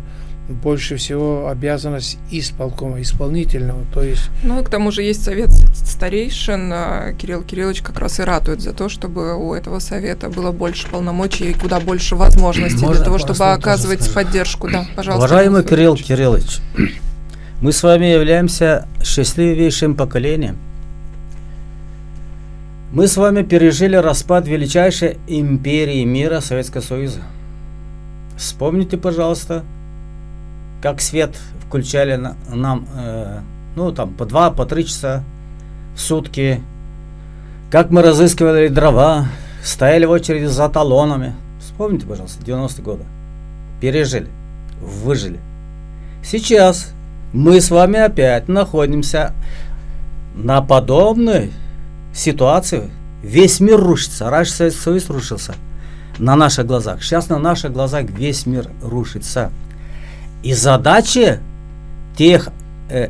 больше всего обязанность исполкома, исполнительного, то есть... Ну и к тому же есть совет старейшин, Кирилл Кириллович как раз и ратует за то, чтобы у этого совета было больше полномочий и куда больше возможностей для того, чтобы оказывать поддержку. Да, пожалуйста. Уважаемый Кирилл Кириллович, мы с вами являемся счастливейшим поколением. Мы с вами пережили распад величайшей империи мира Советского Союза. Вспомните, пожалуйста, как свет включали нам, по 2-3 часа в сутки, как мы разыскивали дрова, стояли в очереди за талонами. Вспомните, пожалуйста, 90-е годы. Пережили, выжили. Сейчас мы с вами опять находимся на подобной ситуации. Весь мир рушится. Раньше Советский Союз рушился на наших глазах. Сейчас на наших глазах весь мир рушится. И задача тех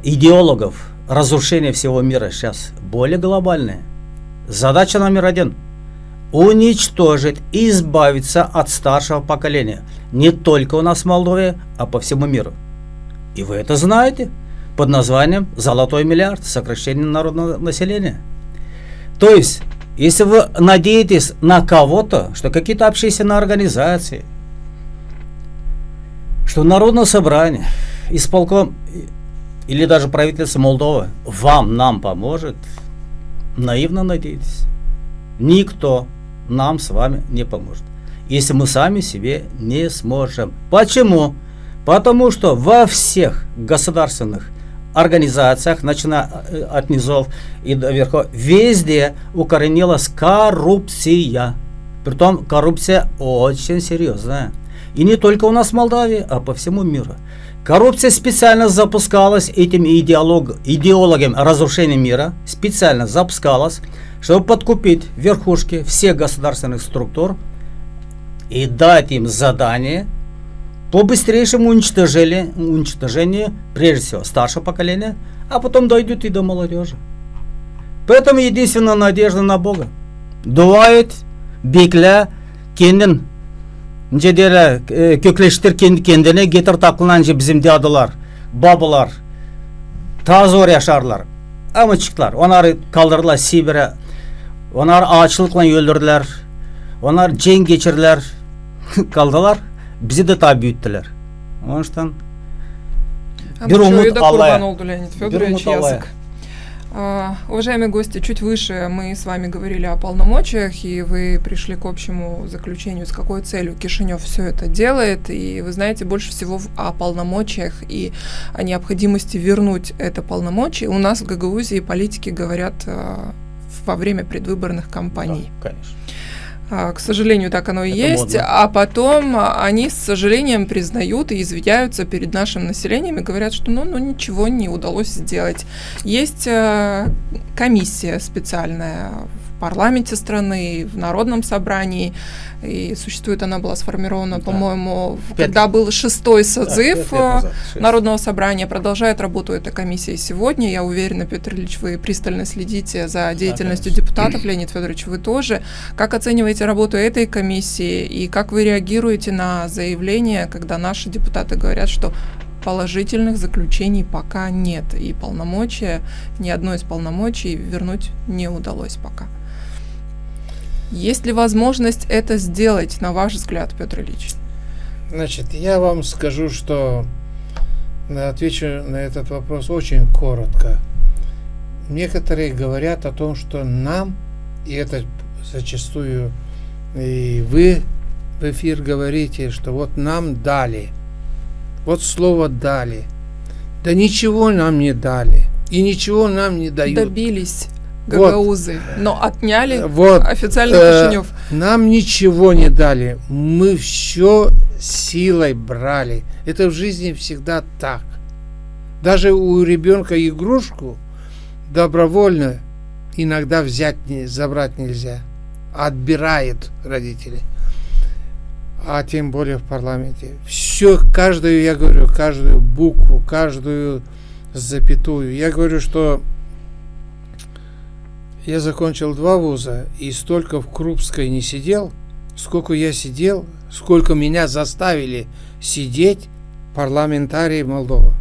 идеологов разрушения всего мира сейчас более глобальная. Задача номер 1 – уничтожить, избавиться от старшего поколения. Не только у нас в Молдове, а по всему миру. И вы это знаете под названием «Золотой миллиард», сокращение народного населения. То есть, если вы надеетесь на кого-то, что какие-то общественные организации, что Народное собрание, исполком или даже правительство Молдовы нам поможет, наивно надеетесь. Никто нам с вами не поможет, если мы сами себе не сможем. Почему? Потому что во всех государственных организациях, начиная от низов и до верхов, везде укоренилась коррупция. Притом коррупция очень серьезная. И не только у нас в Молдавии, а по всему миру. Коррупция специально запускалась этими идеологами разрушения мира, специально запускалась, чтобы подкупить верхушки всех государственных структур и дать им задание по быстрейшему уничтожению, прежде всего, старшего поколения, а потом дойдут и до молодежи. Поэтому единственная надежда на Бога. Дуает, бекля, кенден, kökleştir kendine getir takılanca bizim dadılar, babalar ta zor yaşarlar. Ama çıktılar. Onları kaldırdılar Sibir'e. Onları açlıkla öldürdüler. Onlar cenk geçirdiler. Kaldılar. Bizi de tabi büyüttüler. Onun için bir umut Allah'a. Bir umut Allah'a. Уважаемые гости, чуть выше мы с вами говорили о полномочиях, и вы пришли к общему заключению, с какой целью Кишинев все это делает. И вы знаете, больше всего о полномочиях и о необходимости вернуть это полномочие у нас в Гагаузии политики говорят во время предвыборных кампаний. Да, конечно. К сожалению, так оно и это есть, модно. А потом они с сожалением признают и извиняются перед нашим населением и говорят, что ничего не удалось сделать. Есть комиссия специальная в парламенте страны, в Народном собрании, и существует, она была сформирована, по-моему, когда был 6-й созыв Народного собрания, продолжает работу эта комиссия сегодня. Я уверена, Петр Ильич, вы пристально следите за деятельностью депутатов, Леонид Федорович, вы тоже. Как оцениваете работу этой комиссии и как вы реагируете на заявления, когда наши депутаты говорят, что положительных заключений пока нет, и полномочия, ни одно из полномочий вернуть не удалось пока? Есть ли возможность это сделать, на ваш взгляд, Петр Ильич? Значит, я вам скажу, что отвечу на этот вопрос очень коротко. Некоторые говорят о том, что нам, и это зачастую и вы в эфир говорите, что вот нам дали, вот слово дали. Да ничего нам не дали, и ничего нам не дают. Добились гагаузы, но отняли официально Кишинев. Нам ничего не дали, мы все силой брали. Это в жизни всегда так. Даже у ребенка игрушку добровольно иногда забрать нельзя. Отбирают родители. а тем более в парламенте. Все, каждую, я говорю, каждую букву, каждую запятую. Я говорю, что я закончил 2 вуза и столько в Крупской не сидел, сколько я сидел, сколько меня заставили сидеть парламентарии Молдовы.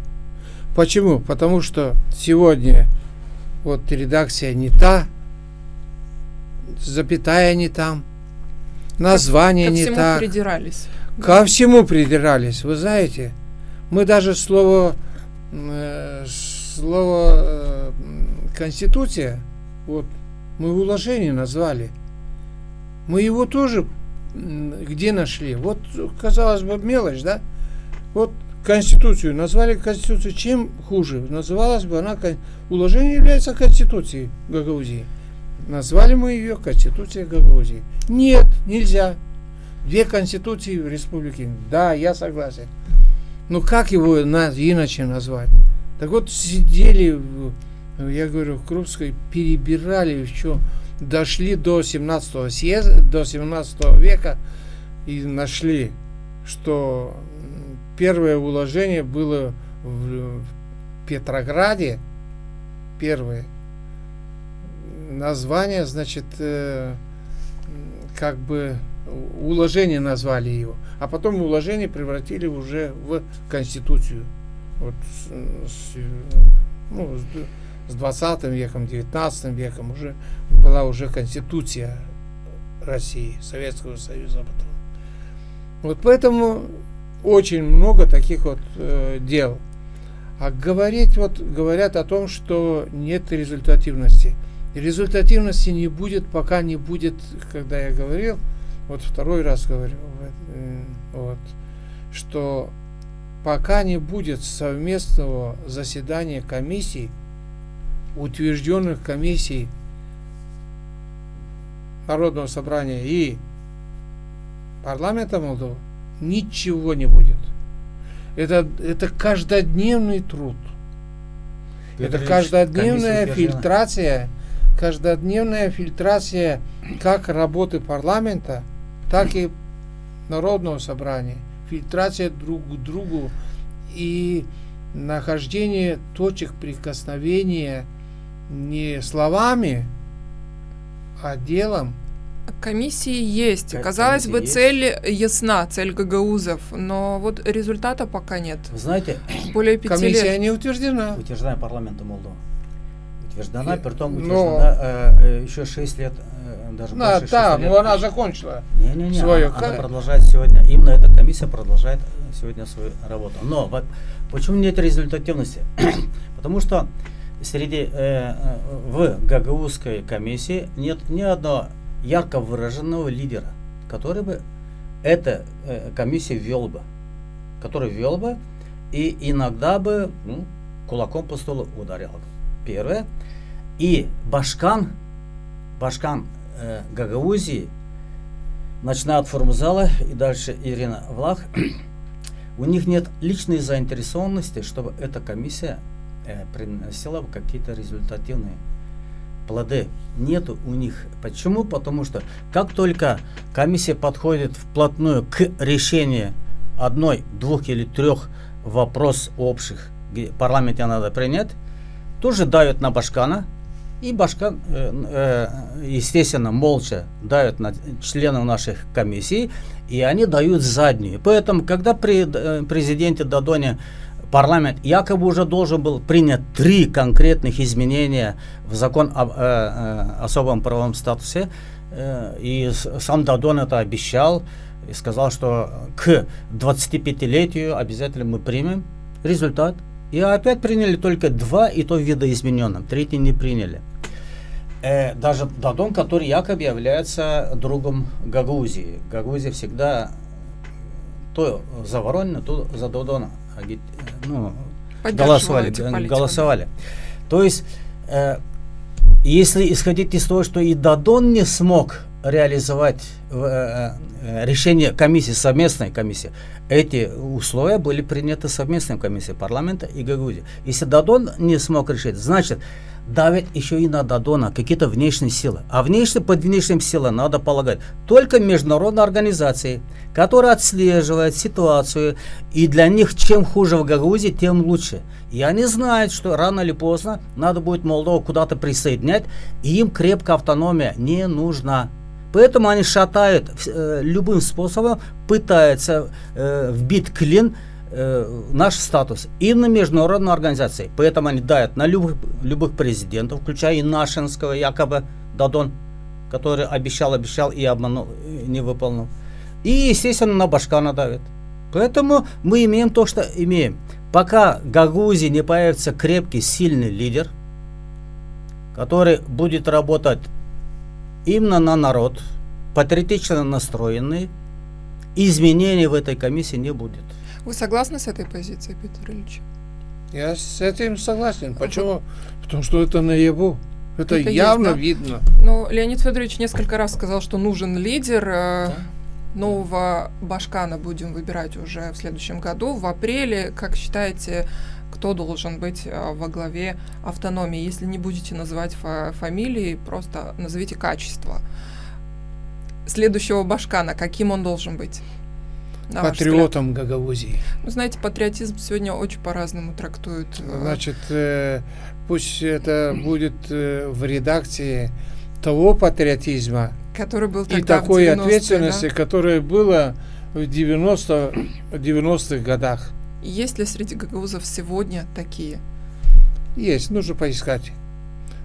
Почему? Потому что сегодня вот редакция не та, запятая не там, название не так. Ко всему придирались. Ко всему придирались. Вы знаете, мы даже слово Конституция, вот, мы в уложении назвали. Мы его тоже где нашли? Вот, казалось бы, мелочь, да? Вот Конституцию назвали Конституцию. Чем хуже? Называлась бы она... Уложение является Конституцией Гагаузии. Назвали мы ее Конституцией Гагаузии. Нет, нельзя. 2 конституции в республике. Да, я согласен. Но как его иначе назвать? Так вот, сидели, я говорю, в Крупской, перебирали еще, дошли до 17 съезда, до 17 века и нашли, что первое уложение было в Петрограде, первое. Название, значит, как бы уложение назвали его, а потом уложение превратили уже в Конституцию. Вот с 20 веком, 19 веком уже была уже Конституция России, Советского Союза потом. Вот поэтому очень много таких вот дел. А говорят о том, что нет результативности. Результативности не будет, пока не будет, когда я говорил, вот 2-й раз говорю, вот, что пока не будет совместного заседания комиссий, утвержденных комиссий Народного собрания и парламента Молдовы, ничего не будет. Это каждодневный труд. Это каждодневная фильтрация как работы парламента, так и Народного собрания, фильтрация друг к другу и нахождение точек прикосновения не словами, а делом. Комиссии есть. Казалось бы, цель ясна, цель гагаузов, но вот результата пока нет. Вы знаете, более 5 комиссия лет. не утверждена. Утверждена парламентом Молдовы. Утверждена, притом утверждена еще 6 лет, даже больше 6 лет. Но она закончила свою. Она продолжает сегодня, именно эта комиссия продолжает сегодня свою работу. Но почему нет результативности? Потому что в гагаузской комиссии нет ни одного ярко выраженного лидера, который бы эта комиссия вел бы, и иногда бы кулаком по столу ударил. Первое. И Башкан Гагаузии, начиная от Формузала и дальше Ирина Влах, у них нет личной заинтересованности, чтобы эта комиссия приносила бы какие-то результативные плоды. Нету у них. Почему? Потому что как только комиссия подходит вплотную к решению 1, 2 или 3 вопросов общих, где в парламенте надо принять, тоже давят на Башкана, и Башкан, естественно, молча давят на членов наших комиссий, и они дают заднюю. Поэтому, когда при президенте Додоне парламент якобы уже должен был принять 3 конкретных изменения в закон об особом правовом статусе, и сам Додон это обещал, и сказал, что к 25-летию обязательно мы примем результат. И опять приняли только 2, и то видоизмененным, 3 не приняли. Даже Додон, который якобы является другом Гагаузии. Гагаузия всегда то за Воронина, то за Додона голосовали. То есть, если исходить из того, что и Додон не смог реализовать решение комиссии, совместной комиссии, эти условия были приняты совместной комиссией парламента и Гагаузии. Если Додон не смог решить, значит, давят еще и на Дадона, какие-то внешние силы. А под внешним силам надо полагать только международные организации, которые отслеживают ситуацию, и для них чем хуже в Гагаузии, тем лучше. И они знают, что рано или поздно надо будет Молдову куда-то присоединять, и им крепкая автономия не нужна. Поэтому они шатают любым способом, пытаются вбить клин наш статус и на международные организации. Поэтому они давят на любых президентов, включая и нашинского, якобы Дадон, который обещал и обманул, и не выполнил. И, естественно, на Башкана давят. Поэтому мы имеем то, что имеем. Пока в Гагаузии не появится крепкий, сильный лидер, который будет работать именно на народ, патриотично настроенный, изменений в этой комиссии не будет. Вы согласны с этой позицией, Петр Ильич? Я с этим согласен. Почему? Потому что это наяву. Это явно есть, да? видно. Но Леонид Федорович несколько раз сказал, что нужен лидер. Нового Башкана будем выбирать уже в следующем году, в апреле. Как считаете, кто должен быть во главе автономии? Если не будете называть фамилии, просто назовите качество следующего Башкана. Каким он должен быть? Патриотом Гагаузии. Ну, знаете, патриотизм сегодня очень по-разному трактуют. Значит, пусть это будет в редакции того патриотизма, который был и тогда такой в 90-е, ответственности, да? которая была в 90-х годах. Есть ли среди гагаузов сегодня такие? Есть, нужно поискать.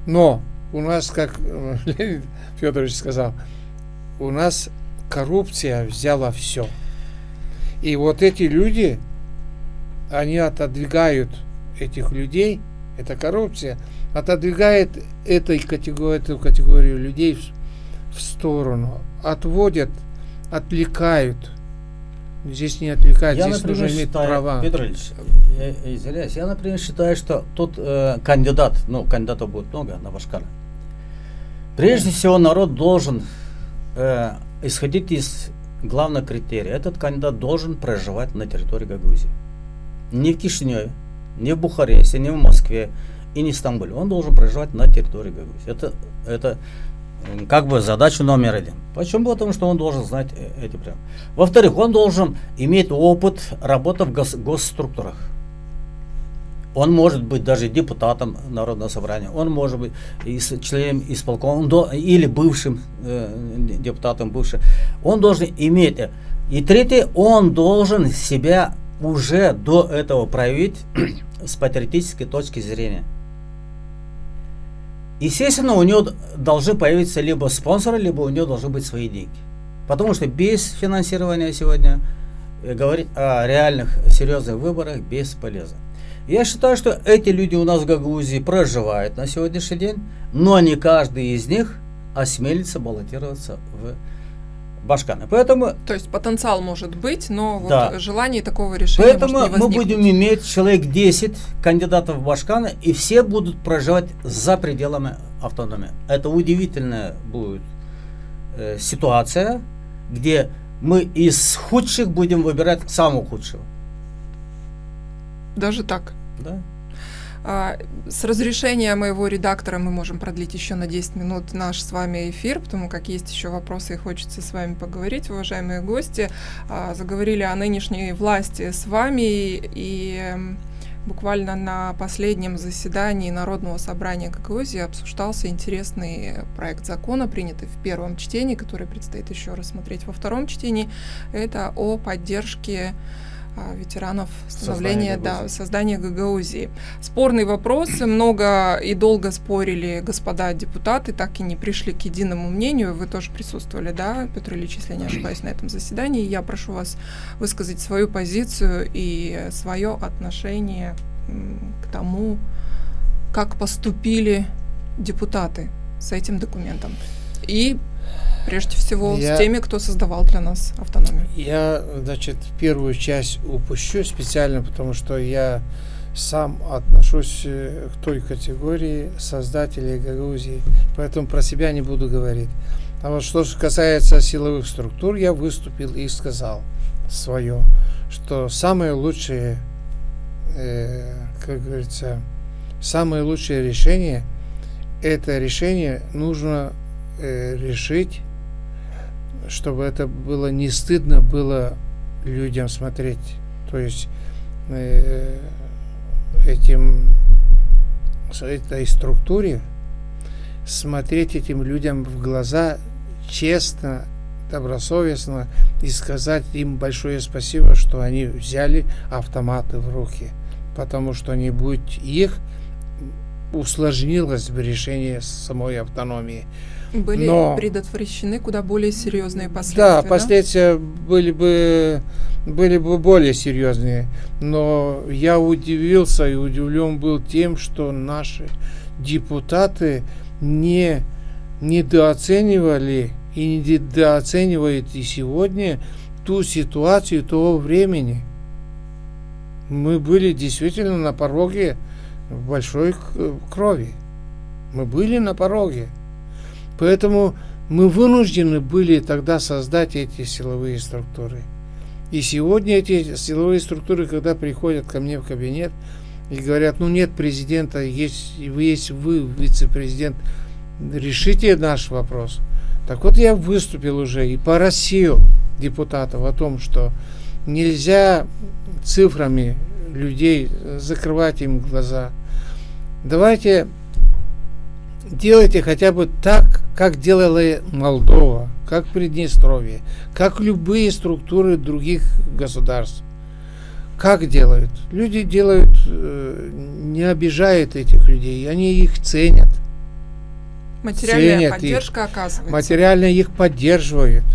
Но у нас, как Леонид Федорович сказал, у нас коррупция взяла все. И вот эти люди, они отодвигают этих людей, эта коррупция отодвигает эту категорию людей в сторону, отводят, отвлекают. Здесь не отвлекают, здесь нужно иметь права. Петр Ильич, я извиняюсь, я, например, считаю, что тут кандидатов будет много на Башкана. Прежде всего, народ должен исходить из главного критерия. Этот кандидат должен проживать на территории Гагаузии. Не в Кишиневе, не в Бухаресте, не в Москве и не в Стамбуле. Он должен проживать на территории Гагаузии. Это как бы задача номер один. Почему? Потому что он должен знать эти прямо. Во-вторых, он должен иметь опыт работы в госструктурах. Он может быть даже депутатом Народного собрания, он может быть членом исполкома или бывшим депутатом. Он должен иметь. И третье, он должен себя уже до этого проявить с патриотической точки зрения. Естественно, у него должны появиться либо спонсоры, либо у него должны быть свои деньги. Потому что без финансирования сегодня говорить о реальных серьезных выборах бесполезно. Я считаю, что эти люди у нас в Гагаузии проживают на сегодняшний день, но не каждый из них осмелится баллотироваться в Башканы. Поэтому, то есть потенциал может быть, но да, вот желание такого решения поэтому может не возникнуть. мы будем иметь человек 10 кандидатов в Башканы, и все будут проживать за пределами автономии. Это удивительная будет ситуация, где мы из худших будем выбирать самого худшего. Даже так? Да. С разрешения моего редактора мы можем продлить еще на 10 минут наш с вами эфир, потому как есть еще вопросы и хочется с вами поговорить, уважаемые гости. Заговорили о нынешней власти с вами, и буквально на последнем заседании Народного собрания Гагаузии обсуждался интересный проект закона, принятый в первом чтении, который предстоит еще рассмотреть во втором чтении. Это о поддержке ветеранов создания Гагаузии. Спорный вопрос, много и долго спорили господа депутаты, так и не пришли к единому мнению. Вы тоже присутствовали, да, Петр Ильич, если я не ошибаюсь, на этом заседании. Я прошу вас высказать свою позицию и свое отношение к тому, как поступили депутаты с этим документом. И прежде всего с теми, кто создавал для нас автономию. Я, значит, первую часть упущу специально, потому что я сам отношусь к той категории создателей Гагаузии, поэтому про себя не буду говорить. А вот что касается силовых структур, я выступил и сказал свое, что самое лучшее, как говорится, самое лучшее решение это решение нужно решить, чтобы это было не стыдно было людям смотреть. То есть этой структуре смотреть этим людям в глаза честно, добросовестно и сказать им большое спасибо, что они взяли автоматы в руки, потому что не будь их, усложнилось бы решение самой автономии. Были предотвращены куда более серьезные последствия. Да, последствия были бы более серьезные. Но я удивился и удивлен был тем, что наши депутаты не недооценивали и недооценивают и сегодня ту ситуацию того времени. Мы были действительно на пороге большой крови. Мы были на пороге. Поэтому мы вынуждены были тогда создать эти силовые структуры. И сегодня эти силовые структуры, когда приходят ко мне в кабинет и говорят, ну нет президента, есть вы, вице-президент, решите наш вопрос. Так вот я выступил уже и просил депутатов о том, что нельзя цифрами людей закрывать им глаза. Давайте делайте хотя бы так, как делала Молдова, как Приднестровье, как любые структуры других государств. Как делают? Люди делают, не обижают этих людей, они их ценят. Материальная поддержка оказывается. Материально их поддерживают.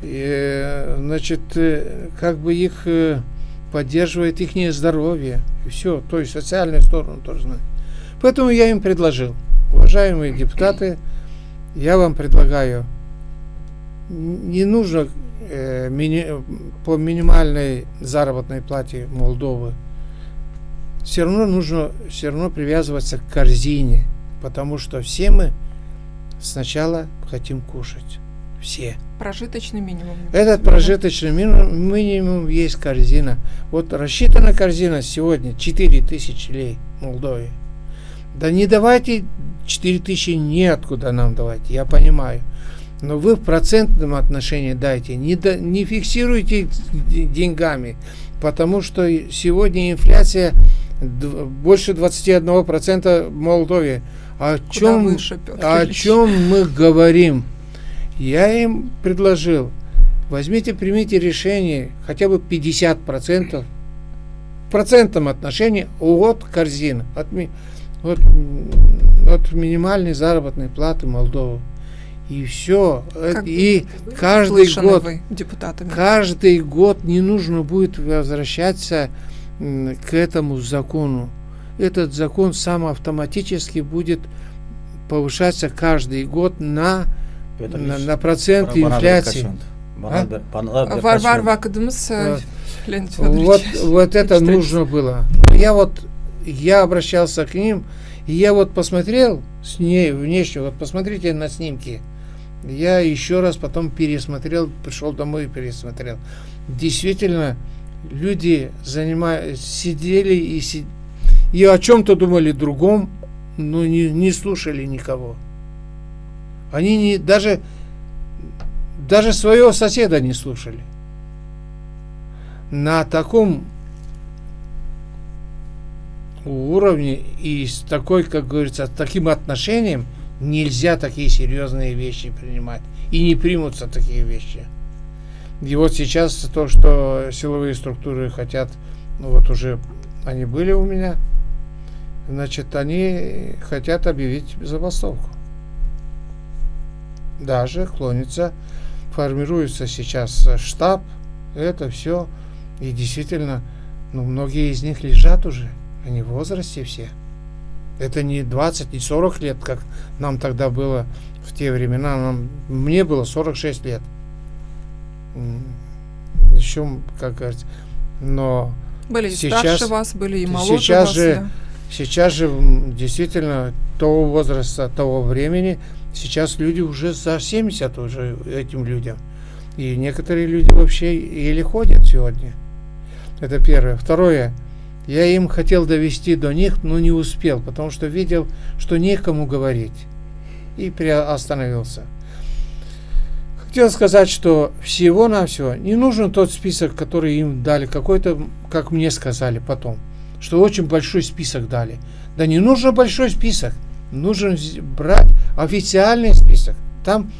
И, значит, как бы их поддерживает их здоровье. И все, то есть социальную сторону тоже знать. Поэтому я им предложил. Уважаемые депутаты, я вам предлагаю, не нужно по минимальной заработной плате Молдовы, все равно привязываться к корзине, потому что все мы сначала хотим кушать. Все. Прожиточный минимум. Этот прожиточный минимум есть корзина. Вот рассчитана корзина сегодня 4000 лей в Молдове. Да не давайте 4000 неоткуда нам давайте, я понимаю. Но вы в процентном отношении дайте, не фиксируйте деньгами, потому что сегодня инфляция больше 21% в Молдове. О чем мы говорим? Я им предложил, примите решение хотя бы 50% в процентном отношении от корзины, от минимальной заработной платы Молдовы. И все. И каждый год не нужно будет возвращаться к этому закону. Этот закон сам автоматически будет повышаться каждый год на процент инфляции. Вот это нужно было. Я обращался к ним, и я посмотрел с ней внешне, посмотрите на снимки. Я еще раз потом пересмотрел, пришел домой и пересмотрел. Действительно, люди сидели и о чем-то думали другом, но не слушали никого. Они даже своего соседа не слушали. На таком уровне и с такой, как говорится, таким отношением нельзя такие серьезные вещи принимать. И не примутся такие вещи. И вот сейчас то, что силовые структуры хотят, уже они были у меня, значит, они хотят объявить забастовку. Даже клонится, формируется сейчас штаб, это все. И действительно, многие из них лежат уже. Они в возрасте все. Это не 20, не 40 лет, как нам тогда было в те времена. Мне было 46 лет. Еще, как говорится. Но были и сейчас, старше вас, были и моложе вас. Сейчас же действительно того возраста, того времени, сейчас люди уже за 70 уже этим людям. И некоторые люди вообще еле ходят сегодня. Это первое. Второе. Я им хотел довести до них, но не успел, потому что видел, что некому говорить. И остановился. Хотел сказать, что всего-навсего не нужен тот список, который им дали, какой-то, как мне сказали потом, что очень большой список дали. Да не нужен большой список, нужно брать официальный список. Там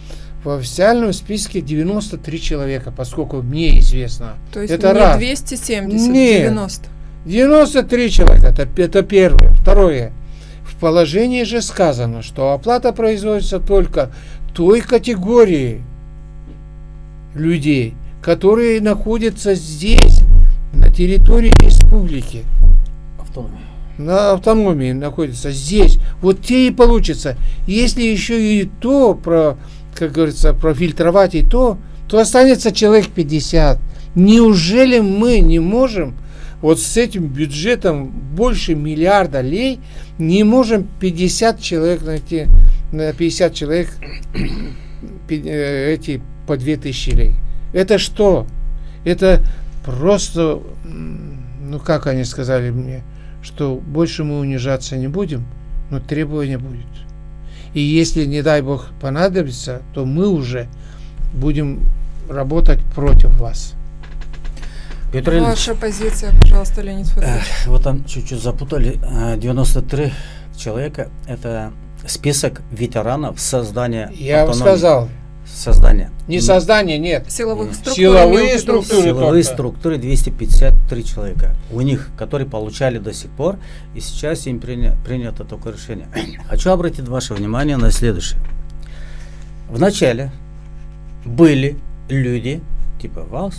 в официальном списке 93 человека, поскольку мне известно. То есть это не раз. 270, Нет. 90. 93 человека, это первое. Второе. В положении же сказано, что оплата производится только той категории людей, которые находятся здесь, на территории республики. На автономии находятся здесь. Вот те и получится. Если еще и то, как говорится, профильтровать и то останется человек 50. Неужели мы не можем вот с этим бюджетом больше миллиарда лей, не можем 50 человек найти, на 50 человек эти по 2000 лей? Это что? Это просто, ну как они сказали мне, что больше мы унижаться не будем, но требования будет. И если, не дай бог, понадобится, то мы уже будем работать против вас. Петр Ильич, Ваша позиция, пожалуйста, Леонид Федорович. вот там чуть-чуть запутали. 93 человека – это список ветеранов создания Я вам автономии. сказал. Создания. Не создание, нет. Силовых структур. Силовые имел в виду. структуры. Силовые только. структуры 253 человека. У них, которые получали до сих пор, и сейчас им принято такое решение. Хочу обратить ваше внимание на следующее. Вначале были люди, типа вас,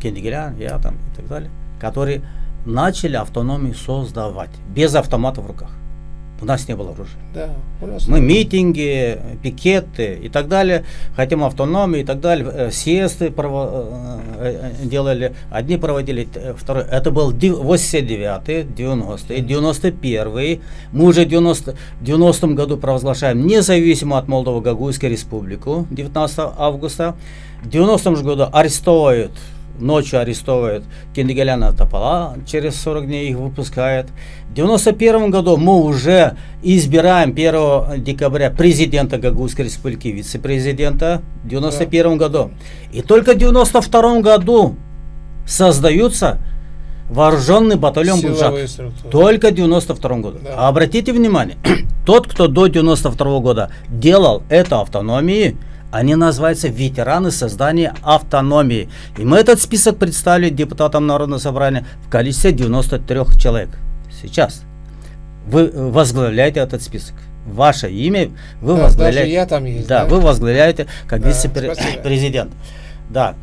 Кендигелян, я там и так далее, которые начали автономию создавать, без автомата в руках. У нас не было оружия. Да, у нас Мы митинги, пикеты и так далее, хотим автономии и так далее, съезды делали, одни проводили, второй. Это был 89-й, 90-й, 91-й. Мы уже в 90-м году провозглашаем независимую от Молдовы Гагузскую республику 19 августа. В 90-м же году ночью арестовывают Кендигеляна Топола, через 40 дней их выпускают. В 91 году мы уже избираем 1 декабря президента Гагузской республики, вице-президента в 91 году. И только в 92 году создаются вооруженный батальон Буджак. Только в 92 году. Да. А обратите внимание, тот, кто до 92 года делал это автономии, они называются ветераны создания автономии. И мы этот список представили депутатам Народного собрания в количестве 93 человек. Сейчас. Вы возглавляете этот список. Ваше имя вы возглавляете. Даже я там есть. Да, вы возглавляете как Да, вице-президент. Да.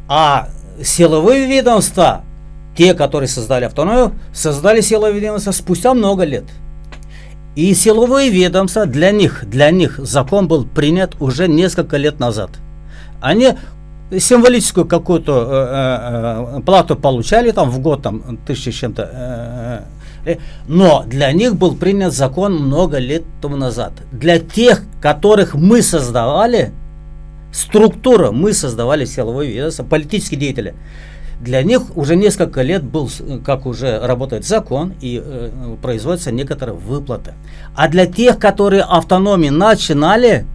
А силовые ведомства, те, которые создали автономию, создали силовые ведомства спустя много лет. И силовые ведомства, для них закон был принят уже несколько лет назад. Они символическую какую-то плату получали там в год, там, 1000 с чем-то. Но для них был принят закон много лет тому назад. Для тех, которых мы создавали, структуру, мы создавали силовые ведомства, политические деятели. Для них уже несколько лет был, как уже работает закон и производятся некоторые выплаты. А для тех, которые автономии начинали,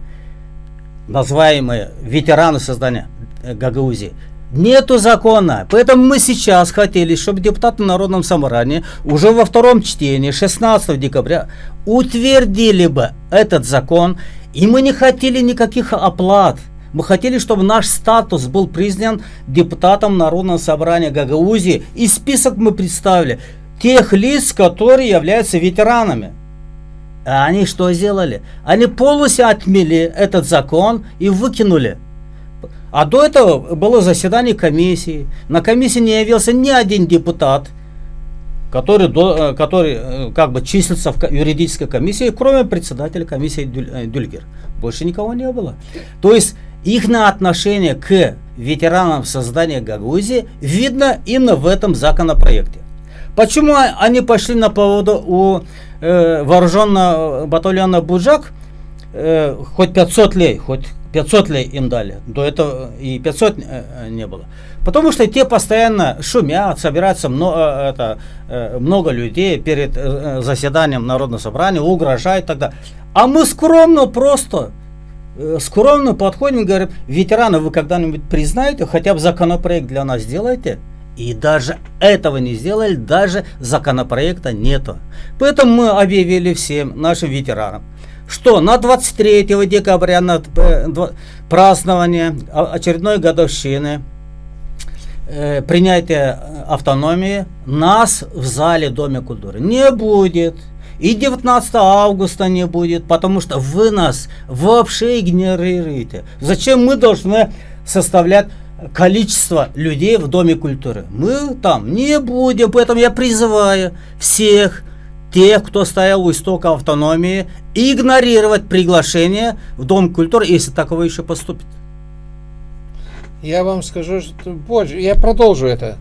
называемые ветераны создания Гагаузии, нету закона. Поэтому мы сейчас хотели, чтобы депутаты Народного собрания уже во втором чтении 16 декабря утвердили бы этот закон. И мы не хотели никаких оплат. Мы хотели, чтобы наш статус был признан депутатом Народного собрания Гагаузии. И список мы представили тех лиц, которые являются ветеранами. А они что сделали? Они полностью отмели этот закон и выкинули. А до этого было заседание комиссии. На комиссии не явился ни один депутат, который как бы числится в юридической комиссии, кроме председателя комиссии Дюльгер. Больше никого не было. То есть их отношение к ветеранам создания Гагаузии видно именно в этом законопроекте. Почему они пошли на поводу у вооруженного батальона Буджак, хоть 500 лей, хоть 500 ли им дали? До этого и 500 не было. Потому что те постоянно шумят, собираются много людей перед заседанием Народного собрания, угрожают тогда. А мы скромно подходим и говорим: ветераны, вы когда-нибудь признаете, хотя бы законопроект для нас сделайте? И даже этого не сделали, даже законопроекта нету. Поэтому мы объявили всем нашим ветеранам, что на 23 декабря, на празднование очередной годовщины принятия автономии, нас в зале Доме культуры не будет. И 19 августа не будет, потому что вы нас вообще игнорируете. Зачем мы должны составлять количество людей в Доме культуры? Мы там не будем, поэтому я призываю всех тех, кто стоял у истока автономии, игнорировать приглашение в Дом культуры, если таково еще поступит. Я вам скажу, что больше. Я продолжу это.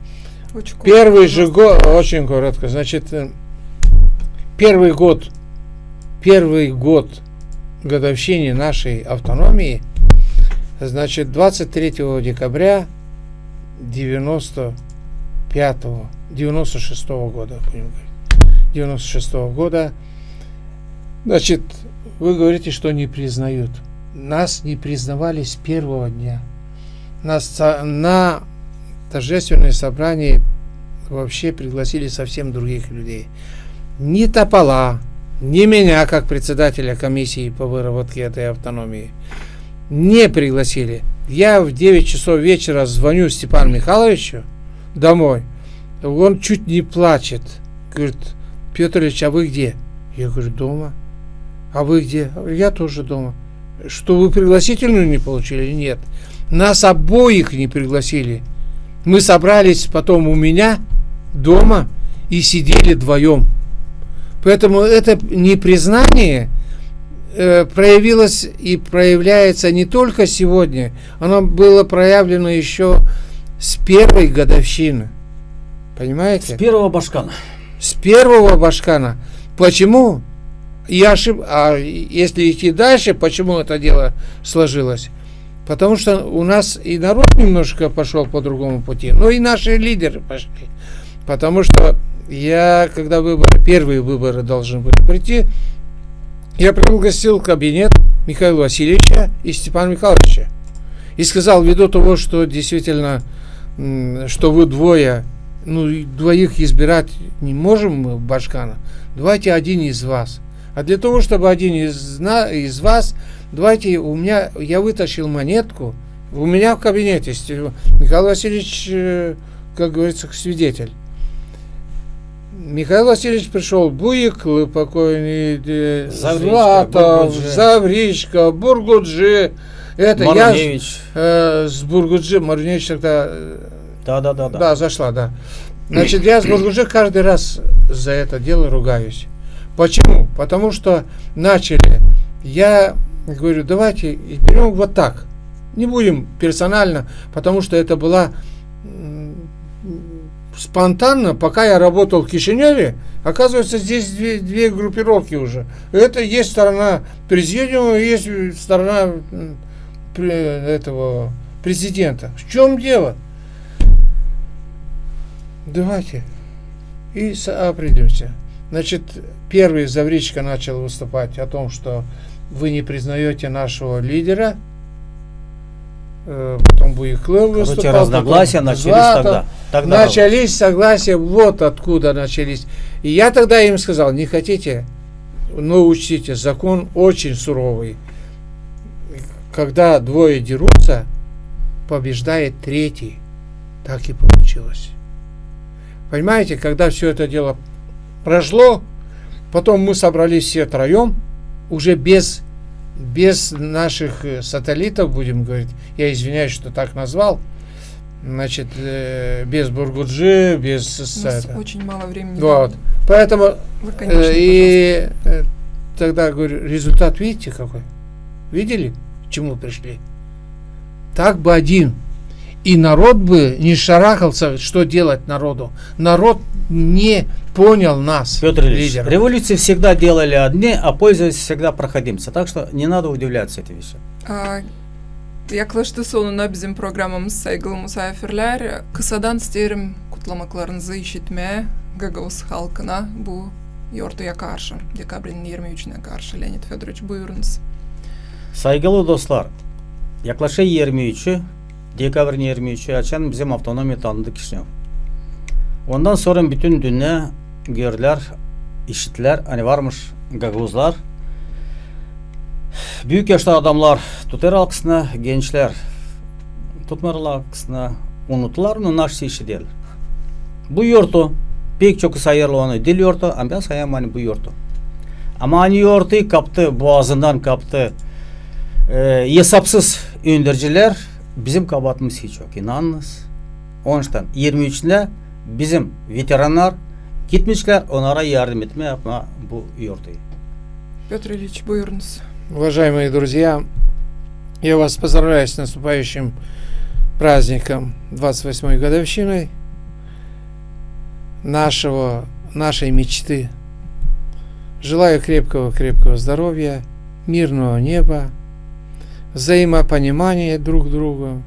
Очень Первый же год, очень коротко, значит, первый год годовщины нашей автономии, значит, 23 декабря 96 года, будем говорить, 96 года, значит, вы говорите, что не признают. Нас не признавали с первого дня. Нас на торжественное собрание вообще пригласили совсем других людей. Ни Топола, ни меня, как председателя комиссии по выработке этой автономии, не пригласили. Я в 9 часов вечера звоню Степану Михайловичу домой. Он чуть не плачет. Говорит: Петр Ильич, а вы где? Я говорю: дома. А вы где? Я тоже дома. Что, вы пригласительную не получили? Нет. Нас обоих не пригласили. Мы собрались потом у меня дома и сидели вдвоем. Поэтому это непризнание проявилось и проявляется не только сегодня. Оно было проявлено еще с первой годовщины. Понимаете? С первого Башкана. С первого Башкана. Почему? А если идти дальше, почему это дело сложилось? Потому что у нас и народ немножко пошел по другому пути, но и наши лидеры пошли. Потому что когда первые выборы должны были прийти, я пригласил в кабинет Михаила Васильевича и Степана Михайловича. И сказал: ввиду того, что действительно, что вы двоих избирать не можем мы в Башкана, давайте один из вас. А для того, чтобы один из вас, давайте я вытащил монетку, у меня в кабинете Михаил Васильевич, как говорится, свидетель. Михаил Васильевич пришел: Буйыклы покойный, Златов, Завричка, Бургуджи. Это Маруневич. Я с Бургуджи, Маруневич тогда... Да, зашла, да. Значит, я с Бургуджи каждый раз за это дело ругаюсь. Почему? Потому что начали. Я говорю: давайте берем вот так. Не будем персонально, потому что это была спонтанно. Пока я работал в Кишиневе, оказывается, здесь две группировки уже. Это есть сторона президиума, есть сторона этого президента. В чем дело? Давайте и определимся. Значит, первый Завричка начал выступать о том, что вы не признаете нашего лидера. Потом Буйыклы выступал. Разногласия начались тогда. Начались согласия, вот откуда начались. И я тогда им сказал: не хотите, но учтите, закон очень суровый. Когда двое дерутся, побеждает третий. Так и получилось. Понимаете, когда все это дело прошло, потом мы собрались все троем, уже без наших сателлитов, будем говорить, я извиняюсь, что так назвал, значит, без Бургуджи, без... У нас очень мало времени. Вот. Поэтому тогда говорю: результат видите какой? Видели, к чему пришли? Так бы один. И народ бы не шарахался, что делать народу. Народ не понял нас. Петр Ильич, революции всегда делали одни, а пользовались всегда проходимцы. Так что не надо удивляться этой вещи. Yaklaştı sonuna bizim programımız saygılı misafirler. Kısadan isterim kutlamaklarınızı işitmeye Gagavuz halkına bu yortuya karşı, dekabrın 23'üne karşı. Leonid Fedorovich, buyurunuz. Saygılı dostlar, yaklaşık 23'ü, dekabrın 23'ü açan bizim avtonomiya tanıdı Kişinev. Ondan sonra bütün dünya görürler, işittiler, hani varmış Gagavuzlar. Büyük yaşta adamlar tutar halkısına, gençler tutmarlar halkısına unuttular, onun aşçı işi değil. Bu yortu, pek çok sayarlı onu dil yortu, ama ben sayamam hani bu yortu. Ama hani yortuyu kaptı, boğazından kaptı, hesapsız öndürücüler, bizim kabahatımız hiç yok, inanınız. Onun için 23'ünde bizim veteranlar gitmişler, onlara yardım etme yapma bu yortuyu. Петр Ильич, buyurunuz. Уважаемые друзья, я вас поздравляю с наступающим праздником 28-й годовщиной нашей мечты. Желаю крепкого здоровья, мирного неба, взаимопонимания друг друга,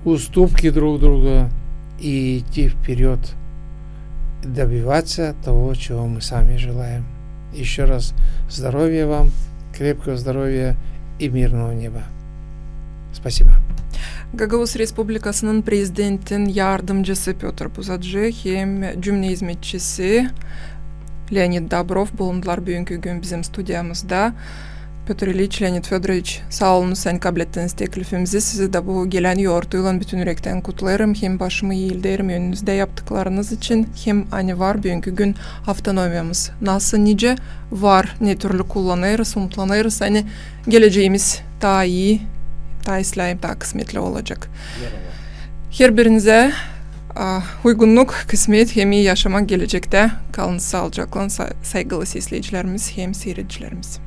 уступки друг друга и идти вперед, добиваться того, чего мы сами желаем. Еще раз здоровья вам, крепкого здоровья и мирного неба. Спасибо. Gagavuz Respublikası'nın prezidentin yardımcısı Pyotr Buzadze hem cümle hizmetçisi Leonid Dobrov bulundular bugünkü gün bizim stüdyamızda. Pyotr Ilyich, Leonid Fedorovich, sağ olun sen kabul ettiniz teklifimizi. Sizi de bu gelen yoğurtuyla bütün yürekten kutlarım. Hem başımı eğildirim önünüzde yaptıklarınız için. Hem hani var bugünkü gün avtonomiyamız nasıl nice var, ne türlü kullanırız, umutlanırız. Hani geleceğimiz daha iyi, daha islayım, daha kısmetli olacak. Her birinize uygunluk, kısmet hem iyi yaşamak gelecekte. Kalın sağlıcakla saygılı izleyicilerimiz hem seyircilerimiz.